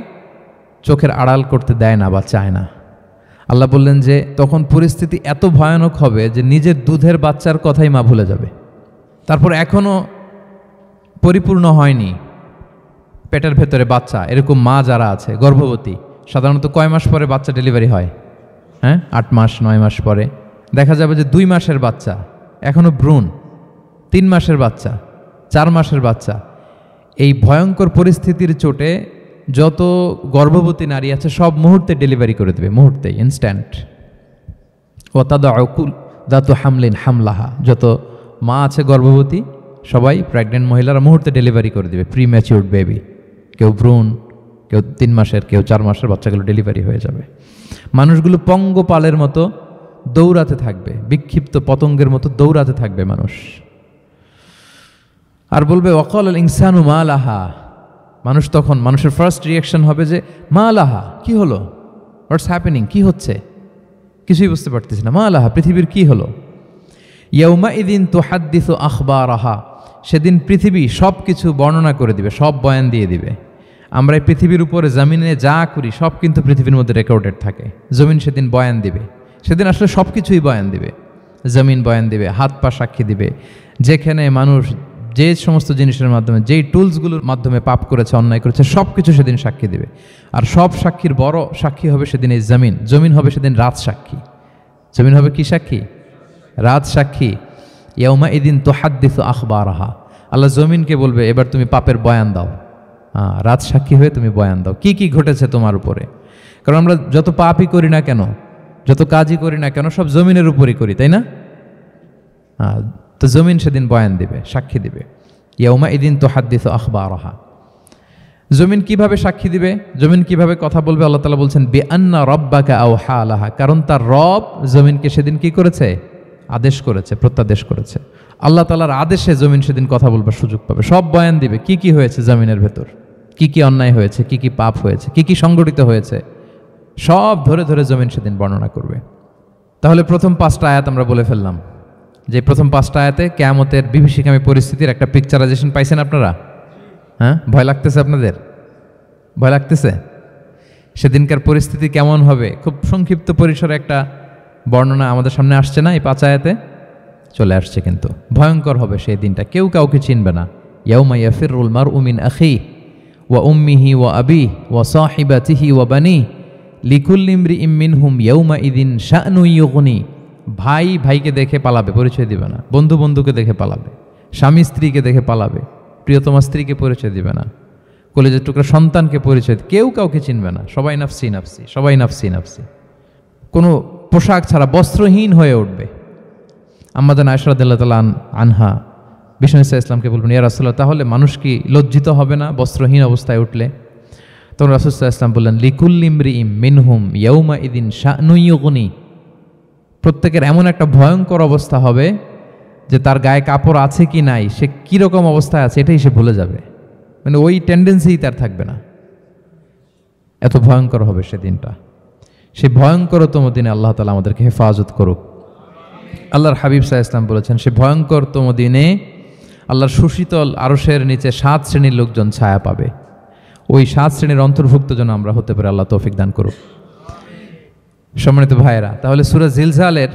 চোখের আড়াল করতে দেয় না বা চায় না। আল্লাহ বললেন যে তখন পরিস্থিতি এত ভয়ানক হবে যে নিজের দুধের বাচ্চার কথাই মা ভুলে যাবে। তারপর এখনও পরিপূর্ণ হয়নি পেটের ভেতরে বাচ্চা, এরকম মা যারা আছে গর্ভবতী, সাধারণত কয় মাস পরে বাচ্চা ডেলিভারি হয়? 8 মাস 9 মাস পরে। দেখা যাবে যে 2 মাসের বাচ্চা, এখনও ভ্রূণ, 3 মাসের বাচ্চা, 4 মাসের বাচ্চা। এই ভয়ঙ্কর পরিস্থিতির চোটে যত গর্ভবতী নারী আছে সব মুহূর্তে ডেলিভারি করে দেবে, মুহূর্তে, ইনস্ট্যান্ট। ও তাদাউকুল দাতু হামলিন হামলাহা, যত মা আছে গর্ভবতী সবাই, প্রেগনেন্ট মহিলারা মুহূর্তে ডেলিভারি করে দেবে, প্রি ম্যাচিউরড বেবি, কেউ ভ্রূণ, কেউ 3 মাসের, কেউ 4 মাসের বাচ্চাগুলো ডেলিভারি হয়ে যাবে। মানুষগুলো পঙ্গপালের মতো দৌড়াতে থাকবে, বিক্ষিপ্ত পতঙ্গের মতো দৌড়াতে থাকবে মানুষ। আর বলবে ওয়াকাল আল ইনসানু মা লাহা, মানুষ তখন, মানুষের ফার্স্ট রিয়াকশন হবে যে মা লাহা, কি হলো, হোয়াটস হ্যাপেনিং, কি হচ্ছে, কিছুই বুঝতে পারতেছি না, মা লাহা, পৃথিবীর কি হলো। ইয়াউমা ইদিন তুহাদ্দিসু আখবারাহা, সেদিন পৃথিবী সব কিছু বর্ণনা করে দিবে, সব বয়ান দিয়ে দিবে। আমরা এই পৃথিবীর উপরে জমিনে যা করি সব কিন্তু পৃথিবীর মধ্যে রেকর্ডেড থাকে। জমিন সেদিন বয়ান দিবে, সেদিন আসলে সব কিছুই বয়ান দিবে। জমিন বয়ান দিবে, হাত পা সাক্ষী দিবে, যেখানে মানুষ যে সমস্ত জিনিসের মাধ্যমে, যেই টুলসগুলোর মাধ্যমে পাপ করেছে, অন্যায় করেছে, সব কিছু সেদিন সাক্ষী দিবে। আর সব সাক্ষীর বড় সাক্ষী হবে সেদিন এই জমিন। জমিন হবে সেদিন রাত সাক্ষী। জমিন হবে কি সাক্ষী? রাত সাক্ষী। ইয়াউমা ইদিন তুহাদ্দিসু আখবারাহা, আল্লাহ জমিনকে বলবে এবার তুমি পাপের বয়ান দাও, রাত সাক্ষী হয়ে তুমি বয়ান দাও কি কি ঘটেছে তোমার উপরে। কারণ আমরা যত পাপই করি না কেন, যত কাজই করি না কেন, সব জমিনের উপরই করি, তাই না? তো জমিন সেদিন বয়ান দিবে, সাক্ষী দিবে। ইয়াউমা ইদিন তুহাদ্দিসু আখবারাহা। জমিন কিভাবে সাক্ষী দিবে, জমিন কিভাবে কথা বলবে? আল্লাহ তাআলা বলছেন বিআন্না রাব্বাকা আওহা লাহা, কারণ তার রব জমিনকে সেদিন কি করেছে? আদেশ করেছে, প্রত্যাদেশ করেছে। আল্লাহ তাআলার আদেশে জমিন সেদিন কথা বলবার সুযোগ পাবে, সব বয়ান দিবে কি কি হয়েছে জমিনের ভেতর, কি কি অন্যায় হয়েছে, কি কি পাপ হয়েছে, কি কি সংগঠিত হয়েছে, সব ধরে ধরে জমিন সেদিন বর্ণনা করবে। তাহলে প্রথম 5টা আয়াত আমরা বলে ফেললাম, যে প্রথম 5টা আয়াতে কিয়ামতের বিভীষিকামী পরিস্থিতির একটা পিকচারাইজেশন পাইছেন আপনারা? হ্যাঁ, ভয় লাগতেছে আপনাদের? ভয় লাগতেছে? সেদিনকার পরিস্থিতি কেমন হবে খুব সংক্ষিপ্ত পরিসরে একটা বর্ণনা আমাদের সামনে আসছে না? এই 5 আয়াতে চলে আসছে। কিন্তু ভয়ঙ্কর হবে সেই দিনটা, কেউ কাউকে চিনবে না। ইয়াউমা ইয়াফিরুল মারউ মিন আখিহি ওয়া উম্মিহি ওয়া আবিহি ওয়া সাহিবাতিহি ওয়া বানিহি লিকুল্লি ইমরিইম মিনহুম ইয়াউমা ইদিন শা'নু ইউগনি। ভাই ভাইকে দেখে পালাবে, পরিচয় দিবে না। বন্ধু বন্ধুকে দেখে পালাবে, স্বামী স্ত্রীকে দেখে পালাবে, প্রিয়তমা স্ত্রীকে পরিচয় দিবে না, কলেজের টুকরা সন্তানকে পরিচয়, কেউ কাউকে চিনবে না। সবাই নাফসি নাফসি, সবাই নাফসি নাফসি। কোনো পোশাক ছাড়া বস্ত্রহীন হয়ে উঠবে। আম্মা জান আয়েশা রাদিয়াল্লাহু তাআলা আনহা বিষ্ণু ইসলামকে বলবেন, ইয়া রাসূলুল্লাহ, তাহলে মানুষ কি লজ্জিত হবে না বস্ত্রহীন অবস্থায় উঠলে? তখন রাসূল সাল্লাল্লাহু আলাইহি ওয়াসাল্লাম বললেন, লিকুল্লি ইমরিইম মিনহুম ইয়াউমা ইদিন শা'নু ইউগনি। প্রত্যেকের এমন একটা ভয়ঙ্কর অবস্থা হবে যে তার গায়ে কাপড় আছে কি নাই, সে কীরকম অবস্থায় আছে এটাই সে ভুলে যাবে, মানে ওই টেন্ডেন্সিই তার থাকবে না। এত ভয়ঙ্কর হবে সেদিনটা। সেই ভয়ঙ্করতম দিনে আল্লাহ তাআলা আমাদেরকে হেফাজত করুক। আল্লাহর হাবিব সাল্লাল্লাহু আলাইহি ওয়াসাল্লাম বলেছেন, সে ভয়ঙ্করতম দিনে আল্লাহর সুশীতল আরশের নিচে 7 শ্রেণীর লোকজন ছায়া পাবে। ওই 7 শ্রেণীর অন্তর্ভুক্ত যেন আমরা হতে পারি, আল্লাহ তৌফিক দান করুক। সম্মানিত ভাইয়েরা, তাহলে সূরা জিলজালের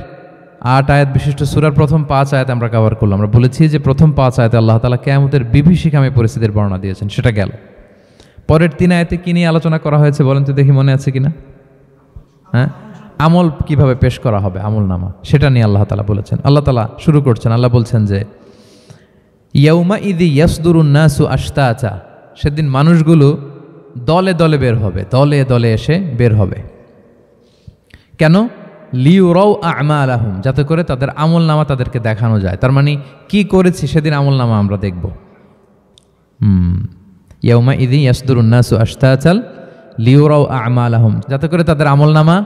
8 আয়াত বিশিষ্ট সূরার প্রথম 5 আয়াত আমরা কভার করলাম। আমরা বলেছি যে প্রথম 5 আয়াতে আল্লাহ তাআলা কিয়ামতের বিভীষিকামী পরিস্থিতির বর্ণনা দিয়েছেন, সেটা গেল। পরের 3 আয়াতে কি নিয়ে আলোচনা করা হয়েছে বলেন তো দেখি, মনে আছে কিনা? হ্যাঁ, আমল কিভাবে পেশ করা হবে, আমল নামা, সেটা নিয়ে আল্লাহ তাআলা বলেছেন। আল্লাহ তাআলা শুরু করছেন, আল্লাহ বলছেন যে ইয়াউমা ইদি ইয়াসদুরুন নাসু আশতাতা, সেদিন মানুষগুলো দলে দলে বের হবে, দলে দলে এসে বের হবে। কেন? লিউরাউ আমালাহুম, যাতে করে তাদের আমল নামা তাদেরকে দেখানো যায়। তার মানে কি করেছি সেদিন আমল নামা আমরা দেখব। ইয়াউমা ইদি ইয়াসদুরুন নাসু আশতাতাল লিউরাউ আমালাহুম, যাতে করে তাদের আমল নামা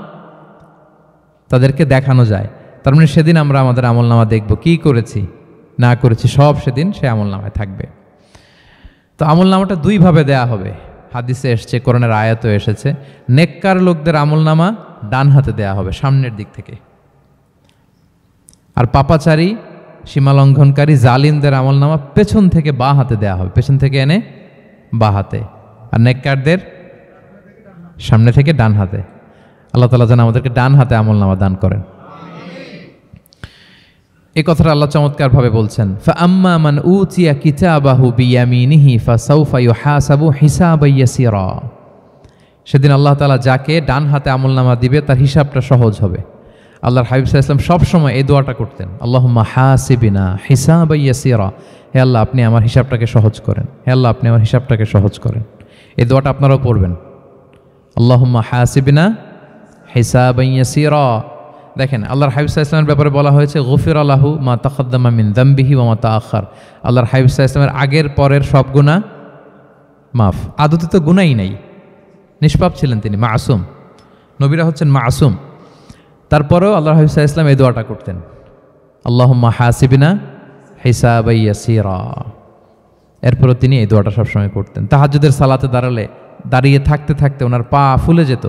তাদেরকে দেখানো যায়। তার মানে সেদিন আমরা আমাদের আমল নামা দেখব, কি করেছি না করেছি সব সেদিন সে আমল নামায় থাকবে। তো আমল নামাটা 2 ভাবে দেয়া হবে, হাদিসে এসছে, কোরআনের আয়াতও এসেছে। নেককার লোকদের আমল নামা ডান হাতে দেয়া হবে, সামনের দিক থেকে। আর পাপাচারী, সীমালঙ্ঘনকারী, জালিমদের আমল নামা পেছন থেকে বাঁ হাতে দেয়া হবে, পেছন থেকে এনে বাঁ হাতে। আর নেককারদের সামনে থেকে ডান হাতে। আল্লাহ তাআলা যেন আমাদেরকে ডান হাতে আমল নামা দান করেন। এই কথাটা আল্লাহ চমৎকার ভাবে বলছেন, ফাআম্মা মান উতিয়া কিতাবাহু বিয়ামিনিহি ফাসাউফা ইউহাসাবু হিসাবান ইয়াসীরা। সেদিন আল্লাহ তাআলা যাকে ডান হাতে আমলনামা দিবে তার হিসাবটা সহজ হবে। আল্লাহর হাবিব সাল্লাল্লাহু আলাইহি ওয়াসাল্লাম সবসময় এই দোয়াটা করতেন, আল্লাহুম্মা হাসিবিনা হিসাবান ইয়াসীরা। হে আল্লাহ, আপনি আমার হিসাবটাকে সহজ করেন, হে আল্লাহ, আপনি আমার হিসাবটাকে সহজ করেন। এই দোয়াটা আপনারাও পড়বেন, আল্লাহুম্মা হাসিবিনা হিসাবান ইয়াসীরা। দেখেন, আল্লাহর হাবিব সাল্লাল্লাহু আলাইহি ওয়াসাল্লামের ব্যাপারে বলা হয়েছে গফিরা লাহু মা তাকাদ্দামা মিন যামবিহি ওয়া মা তাআখার। আল্লাহর হাবিব সাল্লাল্লাহু আলাইহি ওয়াসাল্লামের আগের পরের সব গুনাহ মাফ। আদতে তো গুনাহই নাই, নিষ্পাপ ছিলেন তিনি, মাসুম। নবীরা হচ্ছেন মাসুম। তারপরেও আল্লাহর হাবিব সাল্লাল্লাহু আলাইহি ওয়াসাল্লাম এই দোয়াটা করতেন, আল্লাহুম্মা হাসিবিনা হিসাবান ইয়াসীরা। এরপরও তিনি এই দোয়াটা সবসময় করতেন। তাহাজ্জুদের সালাতে দাঁড়িয়ে থাকতে থাকতে ওনার পা ফুলে যেত।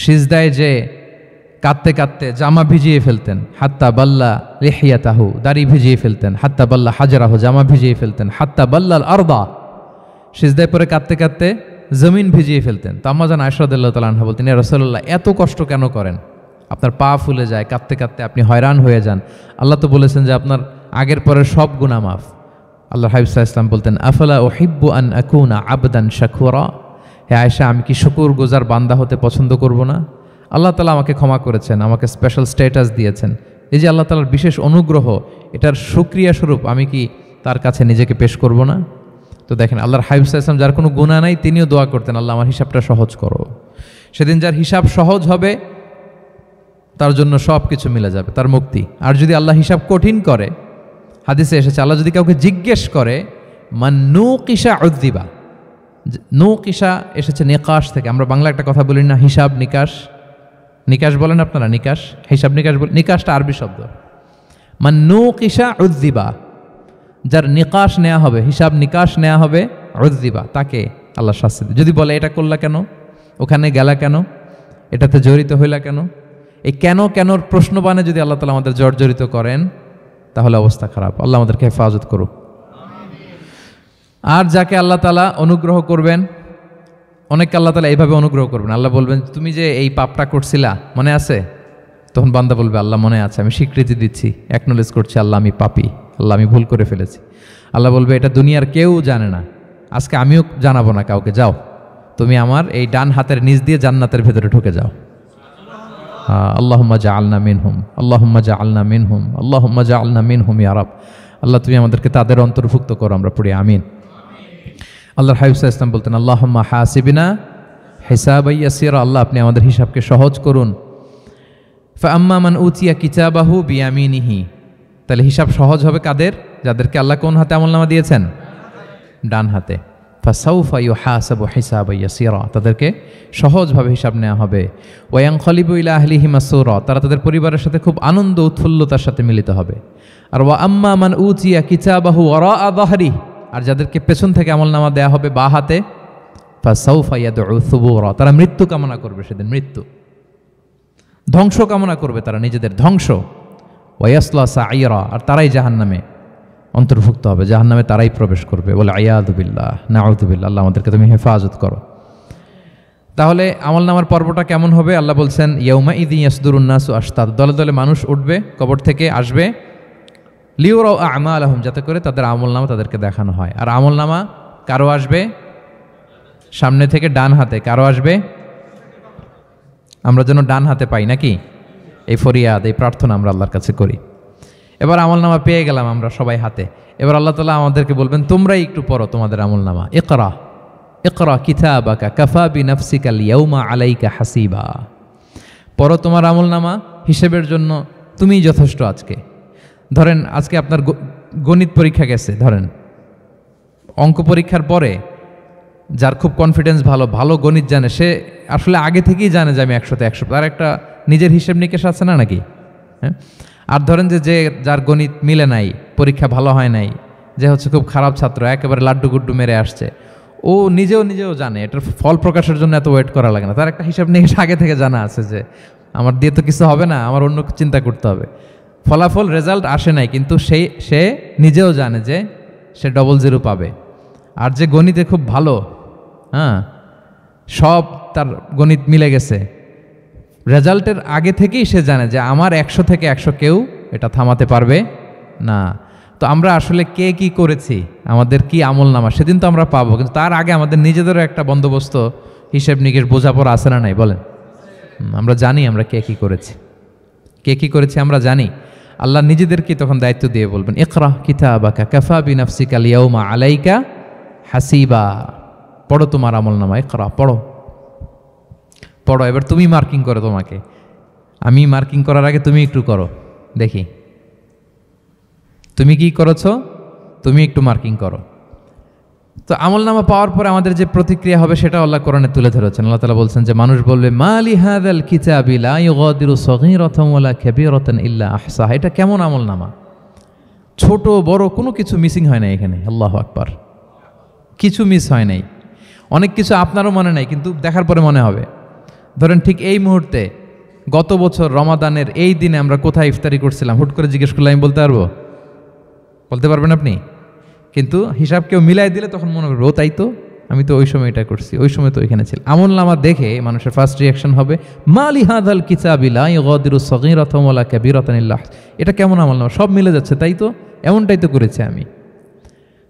সিজদায় যে কাঁদতে কাঁদতে জামা ভিজিয়ে ফেলতেন, হাত্তা বাল্লা লিহিয়াতাহু, দাড়ি ভিজিয়ে ফেলতেন, হাত্তা বাল্লা হাজারাহু, জামা ভিজিয়ে ফেলতেন, হাত্তা বাল্লাল আরদা, সিজদায় পরে কাঁদতে কাঁদতে জমিন ভিজিয়ে ফেলতেন। তো আম্মা জান আয়েশা রাদিয়াল্লাহু তাআলা আনহা বলতেন, ইয়া রাসূলুল্লাহ, এত কষ্ট কেন করেন? আপনার পা ফুলে যায়, কাঁদতে কাঁদতে আপনি হয়রান হয়ে যান। আল্লাহ তো বলেছেন যে আপনার আগের পরের সব গুনাহ মাফ। আল্লাহর হাবিব সাল্লাল্লাহু আলাইহি ওয়াসাল্লাম বলতেন, আফালা উহিব্বু আন আকুনা আবদান শাকুরা। হে আয়েশা, আমি কি শুকরগুজার বান্দা হতে পছন্দ করব না? আল্লাহ তাআলা আমাকে ক্ষমা করেছেন, আমাকে স্পেশাল স্ট্যাটাস দিয়েছেন। এই যে আল্লাহ তাআলার বিশেষ অনুগ্রহ, এটার শুকরিয়া স্বরূপ আমি কি তার কাছে নিজেকে পেশ করব না? তো দেখেন আল্লাহর হাবিব সাল্লাল্লাহু আলাইহি ওয়াসাল্লাম যার কোনো গুনাহ নাই তিনিও দোয়া করতেন, আল্লাহ আমার হিসাবটা সহজ করো। সেদিন যার হিসাব সহজ হবে তার জন্য সব কিছু মিলে যাবে, তার মুক্তি। আর যদি আল্লাহ হিসাব কঠিন করে, হাদিসে এসেছে আল্লাহ যদি কাউকে জিজ্ঞেস করে, মান নুকিশা উযযিবা। নুকিশা এসেছে নিকাশ থেকে, আমরা বাংলা একটা কথা বলি না, হিসাব নিকাশ। নিকাশ বলেন আপনারা? নিকাশ, হিসাব নিকাশ বলেন। নিকাশটা আরবি শব্দ। মান নুকিশা উযযিবা, যার নিকাশ নেওয়া হবে, হিসাব নিকাশ নেওয়া হবে, উযযিবা, তাকে আল্লাহ শাস্তি দেবে। যদি বলে এটা করলা কেন, ওখানে গেলা কেন, এটাতে জড়িত হইলা কেন, এই কেন কেনর প্রশ্নবাণে যদি আল্লাহ তাআলা আমাদের জর্জরিত করেন তাহলে অবস্থা খারাপ। আল্লাহ আমাদেরকে হেফাজত করুক। আর যাকে আল্লাহ তাআলা অনুগ্রহ করবেন, অনেককে আল্লাহ তাআলা এইভাবে অনুগ্রহ করবেন, আল্লাহ বলবেন তুমি যে এই পাপটা করছিলা মনে আছে? তখন বান্দা বলবে আল্লাহ মনে আছে, আমি স্বীকৃতি দিচ্ছি, অ্যাকনোলেজ করছি, আল্লাহ আমি পাপী, আল্লাহ আমি ভুল করে ফেলেছি। আল্লাহ বলবে এটা দুনিয়ার কেউ জানে না, আজকে আমিও জানাবো না কাউকে, যাও তুমি আমার এই ডান হাতের নিচ দিয়ে জান্নাতের ভেতরে ঢুকে যাও। আল্লাহুম্মা জাআলনা মিনহুম, আল্লাহুম্মা জাআলনা মিনহুম, আল্লাহুম্মা জাআলনা মিনহুম ইয়া রাব। আল্লাহ তুমি আমাদেরকে তাদের অন্তর্ভুক্ত করো, আমরা পড়ি আমিন। আল্লাহর হাবিব সাল্লাল্লাহু আলাইহি ওয়াসাল্লাম বলতেন আল্লাহুম্মা হাসিবনা হিসাবান ইয়াসীরা, আল্লাহ আপনি আমাদের হিসাবকে সহজ করুন। ফাআম্মা মান উতিয়া কিতাবাহু বিয়ামিনিহি, তাহলে হিসাব সহজ হবে কাদের? যাদেরকে আল্লাহ কোন হাতে আমলনামা দিয়েছেন? ডান হাতে। ফাসাউফা ইউহাসাবু হিসাবান ইয়াসীরা, তাদেরকে সহজভাবে হিসাব নেওয়া হবে। ওয়া ইয়ানকালিবু ইলা আহলিহি মাসরুরা, তারা তাদের পরিবারের সাথে খুব আনন্দ উৎফুল্লতার সাথে মিলিত হবে। আর ওয়া আম্মা মান উতিয়া কিতাবাহু ওয়ারাআ যাহরি, আর যাদেরকে পেছন থেকে আমলনামা দেয়া হবে বা হাতে, ফাসাউফা ইয়াদউ সুবুরা, তারা মৃত্যু কামনা করবে, সেদিন মৃত্যু, ধ্বংস কামনা করবে, তারা নিজেদের ধ্বংস। ওয়ায়াসলা সাঈরা, আর তারাই জাহান্নামে অন্তর্ভুক্ত হবে, জাহান্নামে তারাই প্রবেশ করবে। বলে আয়াযু বিল্লাহ, নাউযু বিল্লাহ, আল্লাহ আমাদেরকে তুমি হেফাজত করো। তাহলে আমলনামার পর্বটা কেমন হবে? আল্লাহ বলছেন ইয়াউমা ইযি ইয়াসদুরুন নাসু আশতাত, দলে দলে মানুষ উঠবে, কবর থেকে আসবে, লিউরাউ আমালাহুম, যাতে করে তাদের আমলনামা তাদেরকে দেখানো হয়। আর আমলনামা কারো আসবে সামনে থেকে ডান হাতে, কারো আসবে, আমরা যেন ডান হাতে পাই নাকি? এই ফরিয়াদ, এই প্রার্থনা আমরা আল্লাহর কাছে করি। এবার আমলনামা পেয়ে গেলাম আমরা সবাই হাতে, এবার আল্লাহ তাআলা আমাদেরকে বলবেন তোমরাই একটু পড়ো তোমাদের আমলনামা। ইকরা ইকরা কিতাবাকা কাফা বিনাফসিকা আল-ইয়াউমা আলাইকা হাসিবা, পড়ো তোমার আমলনামা, হিসেবের জন্য তুমিই যথেষ্ট আজকে। ধরেন আজকে আপনার গণিত পরীক্ষা গেছে, ধরেন অঙ্ক পরীক্ষার পরে যার খুব কনফিডেন্স ভালো, ভালো গণিত জানে, সে আসলে আগে থেকেই জানে যে আমি 100তে 100, তার একটা নিজের হিসেব নিকেশ আছে না নাকি? হ্যাঁ। আর ধরেন যে যার গণিত মিলে নাই, পরীক্ষা ভালো হয় নাই, যে হচ্ছে খুব খারাপ ছাত্র, একেবারে লাড্ডু গুড্ডু মেরে আসছে, ও নিজেও জানে এটার ফল প্রকাশের জন্য এত ওয়েট করা লাগে না, তার একটা হিসাব নিকেশ আগে থেকে জানা আছে যে আমার দিয়ে তো কিছু হবে না, আমার অন্য চিন্তা করতে হবে। ফলাফল রেজাল্ট আসে নাই, কিন্তু সে নিজেও জানে যে সে 00 পাবে। আর যে গণিতে খুব ভালো, হ্যাঁ, সব তার গণিত মিলে গেছে, রেজাল্টের আগে থেকেই সে জানে যে আমার 100 থেকে 100 কেউ এটা থামাতে পারবে না। তো আমরা আসলে কে কি করেছি, আমাদের কি আমলনামা, সেদিন তো আমরা পাবো, কিন্তু তার আগে আমাদের নিজেদেরও একটা বন্দোবস্ত, হিসেব নিকেশ, বোঝাপড়া আছে না নাই বলেন? আমরা জানি আমরা কে কি করেছি আমরা জানি। আল্লাহ নিজেদেরকে তখন দায়িত্ব দিয়ে বলবেন ইকরা কিতাবাকা কাফা বিনাফসিকা আল-ইয়াউমা আলাইকা হাসিবা, পড়ো তোমার আমলনামা, ইকরা, পড়ো। এবার তুমি মার্কিং করো, তোমাকে আমি মার্কিং করার আগে তুমি একটু করো, দেখি তুমি কি করেছো, তুমি একটু মার্কিং করো। তো আমলনামা পাওয়ার পরে আমাদের যে প্রতিক্রিয়া হবে সেটা আল্লাহ কোরআনে তুলে ধরেছেন। আল্লাহ তাআলা বলছেন যে মানুষ বলবে মালি হাযাল কিতাবি লা ইউগাদিরু সগীরাতান ওয়ালা কাবীরাতান ইল্লা আহসাহা, এটা কেমন আমলনামা, ছোট বড় কোনো কিছু মিসিং হয় না এখানে। আল্লাহু আকবার, কিছু মিস হয় নাই। অনেক কিছু আপনারও মনে নাই, কিন্তু দেখার পরে মনে হবে। ধরেন ঠিক এই মুহূর্তে গত বছর রমাদানের এই দিনে আমরা কোথায় ইফতারি করছিলাম, হুট করে জিজ্ঞেস করলে আমি বলতে পারবেন আপনি? কিন্তু হিসাব কেউ মিলাই দিলে তখন মনে করবে ও তাই তো, আমি তো ওই সময় এটা করছি, ওই সময় তো ওইখানে ছিল। আমলনামা দেখে মানুষের ফার্স্ট রিয়াকশন হবে মালি হাযাল কিতাবি লা ইউগাদিরু সগীরাতান ওয়ালা কাবীরাতান ইল্লা, এটা কেমন আমলনামা, সব মিলে যাচ্ছে, তাই তো, এমনটাই তো করেছি আমি।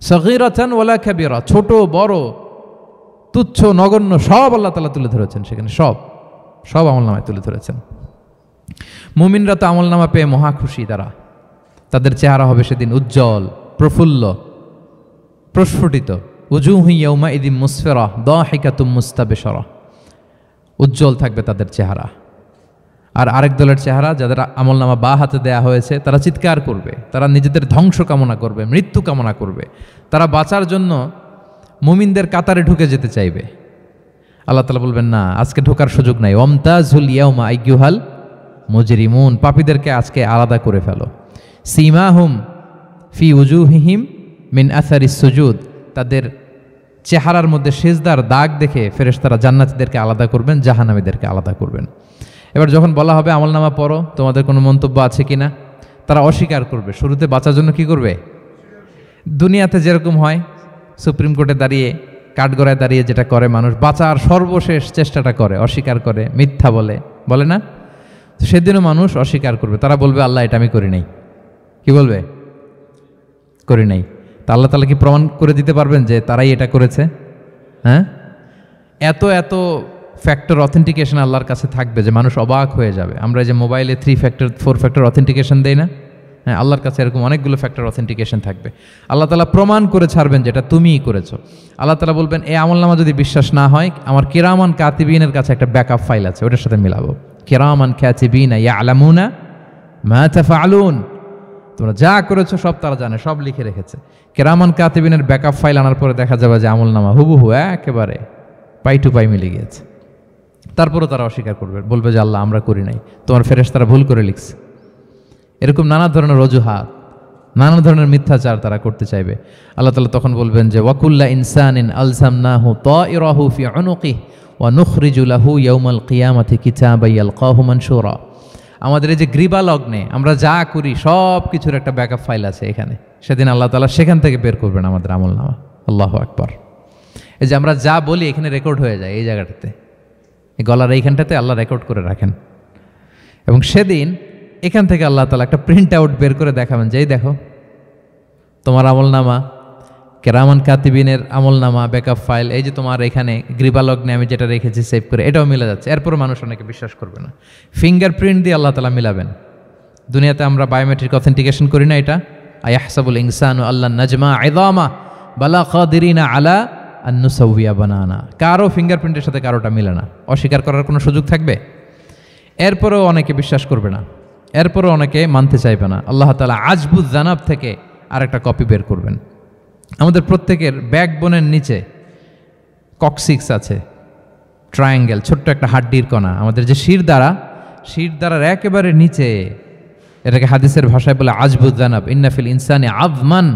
সগীরাতান ওয়ালা কাবীরা, ছোট বড় তুচ্ছ নগণ্য সব আল্লাহ তাআলা তুলে ধরেছেন সেখানে, সব আমলনামায় তুলে ধরেছেন। মুমিনরা তো আমলনামা পেয়ে মহা খুশি, তাদের চেহারা হবে সেদিন উজ্জ্বল প্রফুল্ল। প্রস্ফুটিত। উজুহু ইয়াউমাইযিন মুসফিরাহ দাহিকাতুম মুস্তাবশিরাহ, উজ্জ্বল থাকবে তাদের চেহারা। আর আরেক দলের চেহারা, যাদের আমলনামা বা হাতে দেয়া হয়েছে, তারা চিৎকার করবে, তারা নিজেদের ধ্বংস কামনা করবে, মৃত্যু কামনা করবে, তারা বাঁচার জন্য মুমিনদের কাতারে ঢুকে যেতে চাইবে। আল্লাহ তাআলা বলবেন, না, আজকে ঢোকার সুযোগ নাই। ওয়ামতাজুল ইয়াউমা আইয়ুহাল মুজরিমুন, পাপীদেরকে আজকে আলাদা করে ফেলো। সীমাহুম ফি উজুহিহিম মিন আসারিস সুজুদ, তাদের চেহারার মধ্যে সিজদার দাগ দেখে ফেরেশতারা জান্নাতীদেরকে আলাদা করবেন, জাহান্নামীদেরকে আলাদা করবেন। এবার যখন বলা হবে আমলনামা পড়ো, তোমাদের কোনো মন্তব্য আছে কিনা, তারা অস্বীকার করবে। শুরুতে বাঁচার জন্য কি করবে? দুনিয়াতে যেরকম হয়, সুপ্রিম কোর্টে দাঁড়িয়ে, কাঠগড়ায় দাঁড়িয়ে যেটা করে মানুষ, বাঁচার সর্বশেষ চেষ্টাটা করে, অস্বীকার করে, মিথ্যা বলে না? তো সেদিনও মানুষ অস্বীকার করবে, তারা বলবে আল্লাহ এটা আমি করি নাই। কি বলবে? করি নাই। তা আল্লাহ তাআলা কি প্রমাণ করে দিতে পারবেন যে তারাই এটা করেছে? হ্যাঁ, এত এত ফ্যাক্টর অথেন্টিকেশন আল্লাহর কাছে থাকবে যে মানুষ অবাক হয়ে যাবে। আমরা যে মোবাইলে 3 ফ্যাক্টর 4 ফ্যাক্টর অথেন্টিকেশন দেই না, হ্যাঁ, আল্লাহর কাছে এরকম অনেকগুলো ফ্যাক্টর অথেন্টিকেশন থাকবে। আল্লাহ তাআলা প্রমাণ করে ছাড়বেন যেটা তুমিই করেছো। আল্লাহ তাআলা বলবেন, এই আমলনামা যদি বিশ্বাস না হয়, আমার কিরামান কাতিবিনের কাছে একটা ব্যাকআপ ফাইল আছে, ওটার সাথে মিলাবো। কিরামান কাতিবিনা ইয়ালামুনা মা তাফআলুন, তোমরা যা করেছো সব তারা জানে, সব লিখে রেখেছে। কিরামান কাতিবিনের ব্যাকআপ ফাইল আনার পরে দেখা যাবে যে আমলনামা হুবহু একেবারে পাই টু পাই মিলে গিয়েছে। তারপরও তারা অস্বীকার করবে, বলবে যে আল্লাহ আমরা করি নাই, তোমার ফেরেশতারা ভুল করে লিখছে। এরকম নানা ধরনের অজুহাত, নানা ধরনের মিথ্যাচার তারা করতে চাইবে। আল্লাহ তাআলা তখন বলবেন যে ওয়াকুল্লা ইনসানিন আলজামনাহু তাইরাহু ফি উনুকিহি ওয়া নুখরিজু লাহু ইয়াউমাল কিয়ামাতি কিতাবান ইয়ালকাহু মানশুরা। আমাদের এই যে গ্রীবা লগ্নে আমরা যা করি সব কিছুর একটা ব্যাকআপ ফাইল আছে এখানে। সেদিন আল্লাহ তাআলা সেখান থেকে বের করবেন আমাদের আমলনামা। আল্লাহু আকবার। এই যে আমরা যা বলি এখানে রেকর্ড হয়ে যায়, এই জায়গাটাতে, এই গলার এইখানটাতে আল্লাহ রেকর্ড করে রাখেন। এবং সেদিন এখান থেকে আল্লাহ তাআলা একটা প্রিন্ট আউট বের করে দেখাবেন যে এই দেখো তোমার আমলনামা, কিরামান কাতিবিনের আমলনামা ব্যাকআপ ফাইল, এই যে তোমার এখানে গ্রীবালগ্নে আমি যেটা রেখেছি সেভ করে, এটাও মিলে যাচ্ছে। এরপর মানুষ অনেকে বিশ্বাস করবে না। ফিঙ্গারপ্রিন্ট দিয়ে আল্লাহ তাআলা মিলাবেন। দুনিয়াতে আমরা বায়োমেট্রিক অথেন্টিকেশন করি না, এটা আয়াহসাবুল ইনসানু আল্লাহ নাজমা ইযামা বালা কাদিরিনা আলা আন নুসাউইয়া বানানা। কারো ফিঙ্গারপ্রিন্টের সাথে কারোটা মিলে না, অস্বীকার করার কোনো সুযোগ থাকবে? এরপরেও অনেকে বিশ্বাস করবে না, এরপরও অনেকে মানতে চাইবে না। আল্লাহ তাআলা আজবুজ জানাব থেকে আরেকটা কপি বের করবেন। আমাদের প্রত্যেকের ব্যাকবোনের নিচে কক্সিক্স আছে, ট্রায়াঙ্গেল, ছোট্ট একটা হাড্ডির কণা, আমাদের যে শিরদাঁড়ার একেবারে নিচে, এটাকে হাদিসের ভাষায় বলে আজবুজ জানাব। ইন্নাফিল ইনসানি আযমান,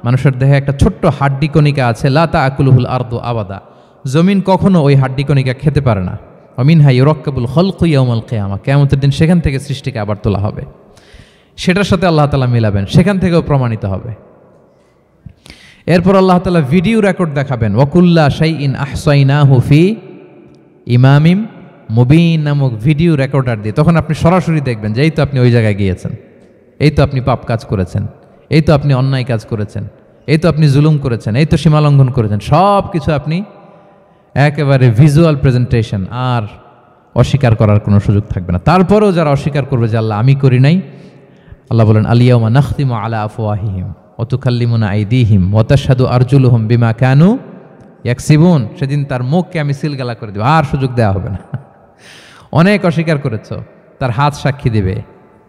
মানুষের দেহে একটা ছোট্ট হাড্ডি কণিকা আছে, লা তাআকুলুহুল আরদু আবাদা, জমিন কখনো ওই হাড্ডি কণিকা খেতে পারে না। মিনহা ইউরাক্কাবুল খালকু ইয়াউমাল কিয়ামা, কিয়ামতের দিন সেখান থেকে সৃষ্টিকে আবার তোলা হবে। সেটার সাথে আল্লাহ তাআলা মিলাবেন, সেখান থেকেও প্রমাণিত হবে। এরপর আল্লাহ তাআলা ভিডিও রেকর্ড দেখাবেন। ওয়াকুল্লা শাইইন আহসাইনাহু ফি ইমামিম মুবিন নামক ভিডিও রেকর্ডার দিয়ে তখন আপনি সরাসরি দেখবেন যে এই তো আপনি ওই জায়গায় গিয়েছেন, এই তো আপনি পাপ কাজ করেছেন, এই তো আপনি অন্যায় কাজ করেছেন, এই তো আপনি জুলুম করেছেন, এই তো সীমালঙ্ঘন করেছেন, সব কিছু আপনি একেবারে ভিজুয়াল প্রেজেন্টেশন, আর অস্বীকার করার কোনো সুযোগ থাকবে না। তারপরেও যারা অস্বীকার করবে যে আল্লাহ আমি করি নাই, আল্লাহ বলেন আলিয়াউমা নাখতিমু আলা আফওয়াহিহিম ওয়া তুকাল্লিমুনা আইদিহিম ওয়া তাশহাদু আরজুলুহুম বিমা কানু ইয়াকসিবুন। সেদিন তার মুখকে আমি সিলগালা করে দেব, আর সুযোগ দেওয়া হবে না। অনেক অস্বীকার করেছ, তার হাত সাক্ষী দিবে,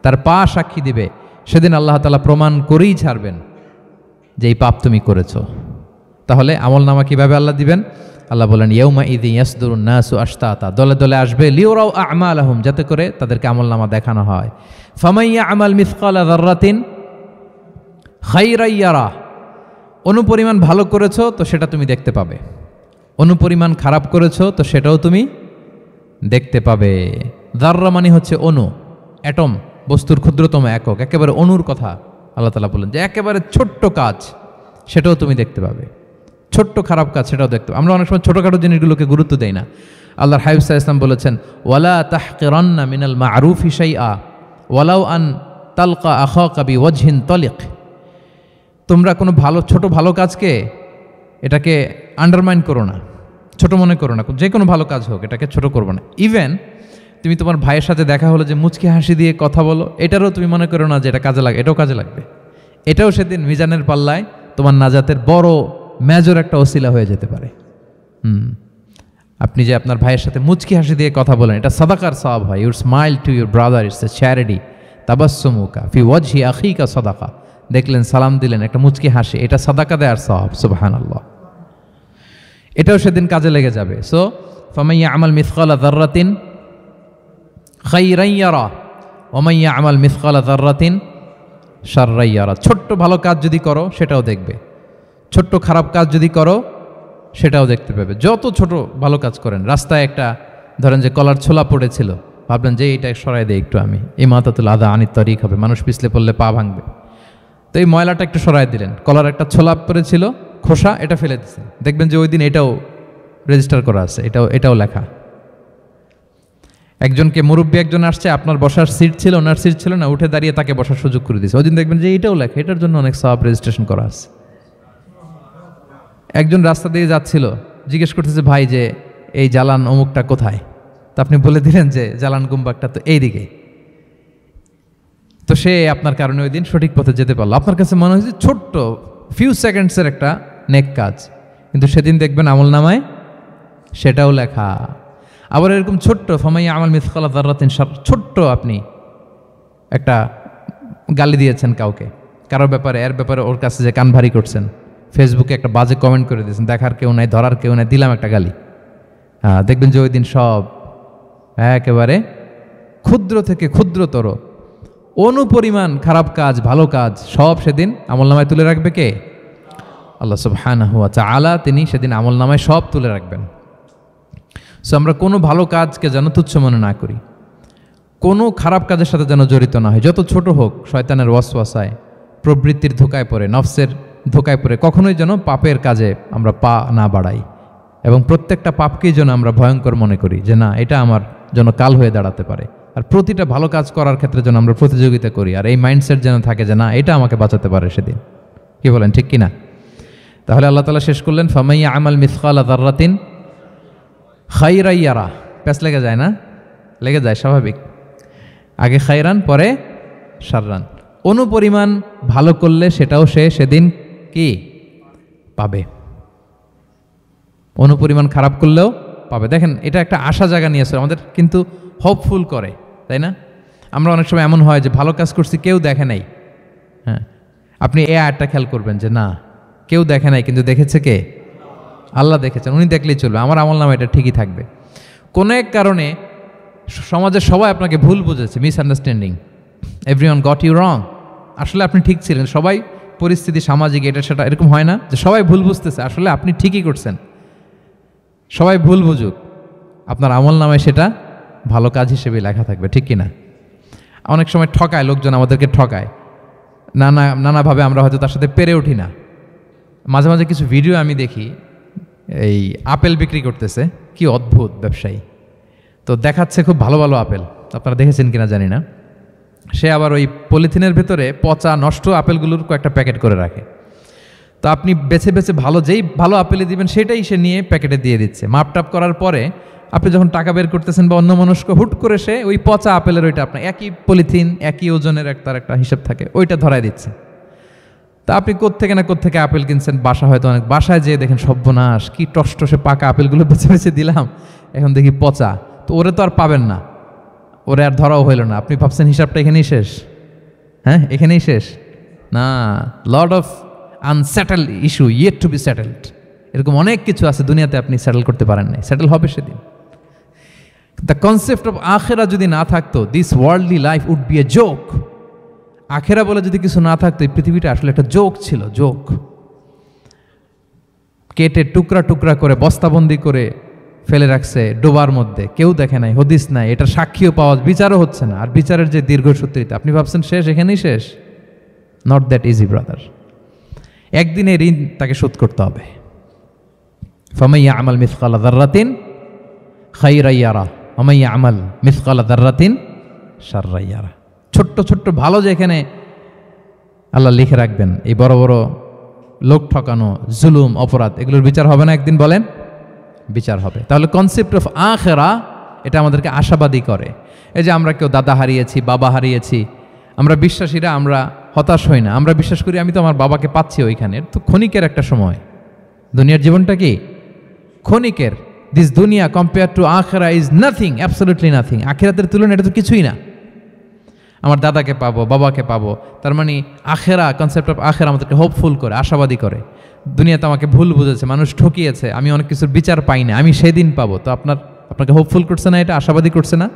তার পা সাক্ষী দিবে। সেদিন আল্লাহ তাআলা প্রমাণ করেই ছাড়বেন যে এই পাপ তুমি করেছ। তাহলে আমলনামা কিভাবে আল্লাহ দিবেন? আল্লাহ বলেন ইয়াউমা ইযি ইয়াসদুরুন নাসু আশতাতা, দলে দলে আসবে, লিউরাউ আমালাহুম, যাতে করে তাদেরকে আমলনামা দেখানো হয়। ফামাইয়া আমাল মিসকালা যাররাতিন খাইরান ইয়ারা, অনুপরিমাণ ভালো করেছো তো সেটা তুমি দেখতে পাবে, অনুপরিমাণ খারাপ করেছো তো সেটাও তুমি দেখতে পাবে। যাররা মানে হচ্ছে অণু, অ্যাটম, বস্তুর ক্ষুদ্রতম একক, একেবারে অণুর কথা আল্লাহ তাআলা বলেন যে একেবারে ছোট্ট কাজ সেটাও তুমি দেখতে পাবে, ছোট্ট খারাপ কাজ সেটাও দেখতে পাবে। আমরা অনেক সময় ছোটোখাটো জিনিসগুলোকে গুরুত্ব দেই না। আল্লাহর হাবিব সাল্লাল্লাহু আলাইহি ওয়াসাল্লাম বলেছেন ওয়ালা তাহকিরান্না মিনাল মা'রুফি শাইআ ওয়ালাউ আন তালকা আখাকা বিওয়াজহিন তালিক, তোমরা কোনো ছোট ভালো কাজকে এটাকে আন্ডারমাইন করো না, ছোট মনে করো না। যে কোনো ভালো কাজ হোক এটাকে ছোট করবো না। ইভেন তুমি তোমার ভাইয়ের সাথে দেখা হলো যে মুচকি হাসি দিয়ে কথা বলো, এটারও তুমি মনে করো না যে এটা কাজে লাগে, এটাও কাজে লাগবে। এটাও সেদিন মিজানের পাল্লায় তোমার নাজাতের বড় মেজর একটা ওসিলা হয়ে যেতে পারে। আপনি যে আপনার ভাইয়ের সাথে মুচকি হাসি দিয়ে কথা বলেন, এটা সাদাকার সওয়াব হয়। Your smile to your brother, it's a charity. তাবাসসুমুকা ফি ওয়াজহি আখিকা সাদাকা, দেখলেন সালাম দিলেন, একটা মুচকি হাসি, এটা সাদাকা দেওয়ার সওয়াব। সুবহানাল্লাহ। এটাও সেদিন কাজে লেগে যাবে। সো ফামান ইয়ামাল মিসকালা যাররাতিন খাইরান ইয়ারা ওয়া মান ইয়ামাল মিসকালা যাররাতিন শাররান ইয়ারা। ছোট্ট ভালো কাজ যদি করো সেটাও দেখবে, ছোট্ট খারাপ কাজ যদি করো সেটাও দেখতে পাবে। যত ছোট ভালো কাজ করেন, রাস্তায় একটা ধরেন যে কলার ছোলা পড়েছিল, ভাবলেন যে এইটা সরাই দেয় একটু, আমি ইমাতাতুল আদা আনিত তরিক হবে, মানুষ পিছলে পড়লে পা ভাঙবে, তো এই ময়লাটা একটু সরাই দিলেন। কলার একটা ছোলা পড়েছিল, খোসা, এটা ফেলে দিচ্ছেন, দেখবেন যে ওই দিন এটাও রেজিস্টার করা আছে, এটাও লেখা। একজনকে মুরব্বী একজন আসছে, আপনার বসার সিট ছিল, ওনার সিট ছিল না, উঠে দাঁড়িয়ে তাকে বসার সুযোগ করে দিয়েছে, ওই দিন দেখবেন যে এটাও লেখা, এটার জন্য অনেক সওয়াব রেজিস্ট্রেশন করা আছে। একজন রাস্তা দিয়ে যাচ্ছিল, জিজ্ঞেস করতেছে ভাই যে এই জালান অমুকটা কোথায়, তা আপনি বলে দিলেন যে জালান গুম্বাকটা তো এইদিকে, তো সে আপনার কারণে ওই দিন সঠিক পথে যেতে পারলো। আপনার কাছে মনে হয়েছে ছোট্ট ফিউ সেকেন্ডসের একটা নেক কাজ, কিন্তু সেদিন দেখবেন আমল নামায় সেটাও লেখা। আবার এরকম ছোট্ট ফামাইয়া আমাল মিসকালা যাররাতিন শার, ছোট্ট আপনি একটা গালি দিয়েছেন কাউকে, কারোর ব্যাপারে, এর ব্যাপারে ওর কাছে যে কান ভারী করছেন, ফেসবুকে একটা বাজে কমেন্ট করে দিয়েছেন, দেখার কেউ নাই, ধরার কেউ নাই, দিলাম একটা গালি, দেখবেন যে ওই দিন সব একেবারে ক্ষুদ্র থেকে ক্ষুদ্রতর অনুপরিমাণ খারাপ কাজ, ভালো কাজ সব সেদিন আমলনামায় তুলে রাখবে কে? আল্লাহ সুবহানাহু ওয়া তাআলা, তিনি সেদিন আমলনামায় সব তুলে রাখবেন। সো আমরা কোনো ভালো কাজকে যেন তুচ্ছ মনে না করি, কোনো খারাপ কাজের সাথে যেন জড়িত না হয়, যত ছোট হোক। শয়তানের ওয়াসওয়াসায়, প্রবৃত্তির ধোকায় পড়ে, নফসের ধোকায় পড়ে কখনোই যেন পাপের কাজে আমরা পা না বাড়াই, এবং প্রত্যেকটা পাপকেই যেন আমরা ভয়ঙ্কর মনে করি যে না, এটা আমার জন্য কাল হয়ে দাঁড়াতে পারে। আর প্রতিটা ভালো কাজ করার ক্ষেত্রে যেন আমরা প্রতিযোগিতা করি, আর এই মাইন্ডসেট যেন থাকে যে না, এটা আমাকে বাঁচাতে পারে সেদিন। কি বলেন, ঠিক কিনা? তাহলে আল্লাহ তাআলা শেষ করলেন ফামাইয়া আমাল মিসকালা যাররাতিন খাইরান ইয়ারা। প্যাচ লেগে যায় না? লেগে যায়, স্বাভাবিক। আগে খাইরান, পরে শাররান। অনুপরিমাণ ভালো করলে সেটাও সে সেদিন কি পাবে, অনুপরিমাণ খারাপ করলেও পাবে। দেখেন, এটা একটা আশা জায়গা নিয়েছে আমাদের, কিন্তু হোপফুল করে, তাই না? আমরা অনেক সময় এমন হয় যে ভালো কাজ করছি, কেউ দেখে নাই। হ্যাঁ, আপনি এই আয়াতটা খেয়াল করবেন যে না, কেউ দেখে নাই, কিন্তু দেখেছে কে? আল্লাহ দেখেছেন, উনি দেখলেই চলবে, আমার আমলনামা এটা ঠিকই থাকবে। কোনো এক কারণে সমাজের সবাই আপনাকে ভুল বুঝেছে, misunderstanding, everyone got you wrong, আসলে আপনি ঠিক ছিলেন। সবাই পরিস্থিতি, সামাজিক, এটা সেটা, এরকম হয় না যে সবাই ভুল বুঝতেছে, আসলে আপনি ঠিকই করছেন। সবাই ভুল বুঝুক, আপনার আমলনামায় সেটা ভালো কাজ হিসেবে লেখা থাকবে, ঠিক কিনা? অনেক সময় ঠকায় লোকজন, আমাদেরকে ঠকায় নানাভাবে, আমরা হয়তো তার সাথে পেরে উঠি না। মাঝে মাঝে কিছু ভিডিও আমি দেখি, এই আপেল বিক্রি করতেছে, কি অদ্ভুত ব্যবসায়ী, তো দেখাচ্ছে খুব ভালো ভালো আপেল, আপনারা দেখেছেন কিনা জানি না। সে আবার ওই পলিথিনের ভেতরে পচা নষ্ট আপেলগুলোর কয়েকটা প্যাকেট করে রাখে, তো আপনি বেছে বেছে যেই ভালো আপেলই দিবেন সেটাই সে নিয়ে প্যাকেটে দিয়ে দিচ্ছে। মাপটাপ করার পরে আপনি যখন টাকা বের করতেছেন বা অন্যমনস্ক, হুট করে সে ওই পচা আপেলের ওইটা, আপনার একই পলিথিন, একই ওজনের তার একটা হিসাব থাকে, ওইটা ধরায় দিচ্ছে। তা আপনি কোত্থেকে আপেল কিনছেন, হয়তো অনেক বাসায় যেয়ে দেখেন সর্বনাশ, কি টসটসে পাকা আপেলগুলো বেছে বেছে দিলাম, এখন দেখি পচা, তো ওরে তো আর পাবেন না, ওরে আর ধরাও হইল না। আপনি ভাবছেন হিসাবটা এখানেই শেষ? হ্যাঁ, এখানেই শেষ না। Lot of unsettled issue yet to be settled, এরকম অনেক কিছু আছে দুনিয়াতে আপনি সেটেল করতে পারেন নাই, সেটেল হবে সেদিন। দ্য কনসেপ্ট অফ আখেরা যদি না থাকতো, this worldly life would be a joke. আখেরা বলে যদি কিছু না থাকতো, এই পৃথিবীটা আসলে একটা জোক ছিল, জোক। কেটে টুকরা টুকরা করে বস্তাবন্দি করে ফেলে রাখছে ডোবার মধ্যে, কেউ দেখে নাই, হদিস নাই, এটার সাক্ষীও পাওয়া, বিচারও হচ্ছে না। আর বিচারের যে দীর্ঘসূত্রিতা, আপনি ভাবছেন শেষ, এখানেই শেষ? Not that easy brother. একদিন এই ঋণ তাকে শোধ করতে হবে। ফামাইয়া আমাল মিসকালা যাররাতিন খাইরান ইয়ারা ওয়া মাইয়া আমাল মিসকালা যাররাতিন শাররান ইয়ারা। ছোট্ট ছোট্ট ভালো যেখানে আল্লাহ লিখে রাখবেন, এই বড় বড় লোক ঠকানো, জুলুম, অপরাধ, এগুলোর বিচার হবে না একদিন? বলেন, বিচার হবে। তাহলে কনসেপ্ট অফ আখিরা, এটা আমাদেরকে আশাবাদী করে। এই যে আমরা কেউ দাদা হারিয়েছি, বাবা হারিয়েছি, আমরা বিশ্বাসীরা আমরা হতাশ হই না, আমরা বিশ্বাস করি আমি তো আমার বাবাকে পাচ্ছি ওইখানে, তো ক্ষণিকের একটা সময়, দুনিয়ার জীবনটা কি ক্ষণিকের। দিস দুনিয়া কম্পেয়ার টু আখেরা ইজ নাথিং, অ্যাবসলিউটলি নাথিং। আখেরাতের তুলনায় এটা তো কিছুই না। আমার দাদাকে পাবো, বাবাকে পাবো, তার মানে আখেরা, কনসেপ্ট অফ আখেরা আমাদেরকে হোপফুল করে, আশাবাদী করে। দুনিয়াতে আমাকে ভুল বুঝেছে, মানুষ ঠকিয়েছে, আমি অনেক কিছুর বিচার পাই না, আমি সেদিন পাবো। তো আপনাকে হোপফুল করছে না, এটা আশাবাদী করছে না?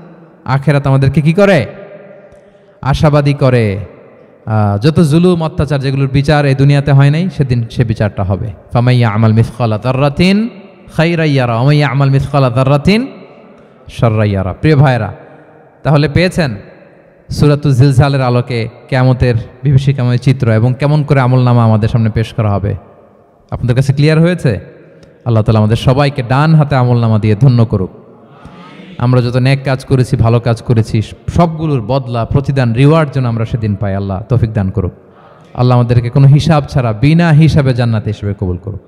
আখেরাত আমাদেরকে কি করে? আশাবাদী করে। যত জুলুম অত্যাচার যেগুলোর বিচার এই দুনিয়াতে হয় নাই, সেদিন সে বিচারটা হবে। ফামাইয়া আমাল মিসকালা যাররাতিন খাইরান ইয়ারা ওয়া মাইয়া আমাল মিসকালা যাররাতিন শাররান ইয়ারা। প্রিয় ভাইরা, তাহলে পেয়েছেন সূরাতুল জিলজালের আলোকে কিয়ামতের বিভীষিকাময় চিত্র এবং কেমন করে আমলনামা আমাদের সামনে পেশ করা হবে। আপনাদের কাছে ক্লিয়ার হয়েছে? আল্লাহ তাআলা আমাদের সবাইকে ডান হাতে আমলনামা দিয়ে ধন্য করুক। আমরা যত নেক কাজ করেছি, ভালো কাজ করেছি, সবগুলোর বদলা, প্রতিদান, রিওয়ার্ড যেন আমরা সেদিন পাই। আল্লাহ তৌফিক দান করুক। আল্লাহ আমাদেরকে কোনো হিসাব ছাড়া বিনা হিসাবে জান্নাতে হিসেবে কবুল করুক।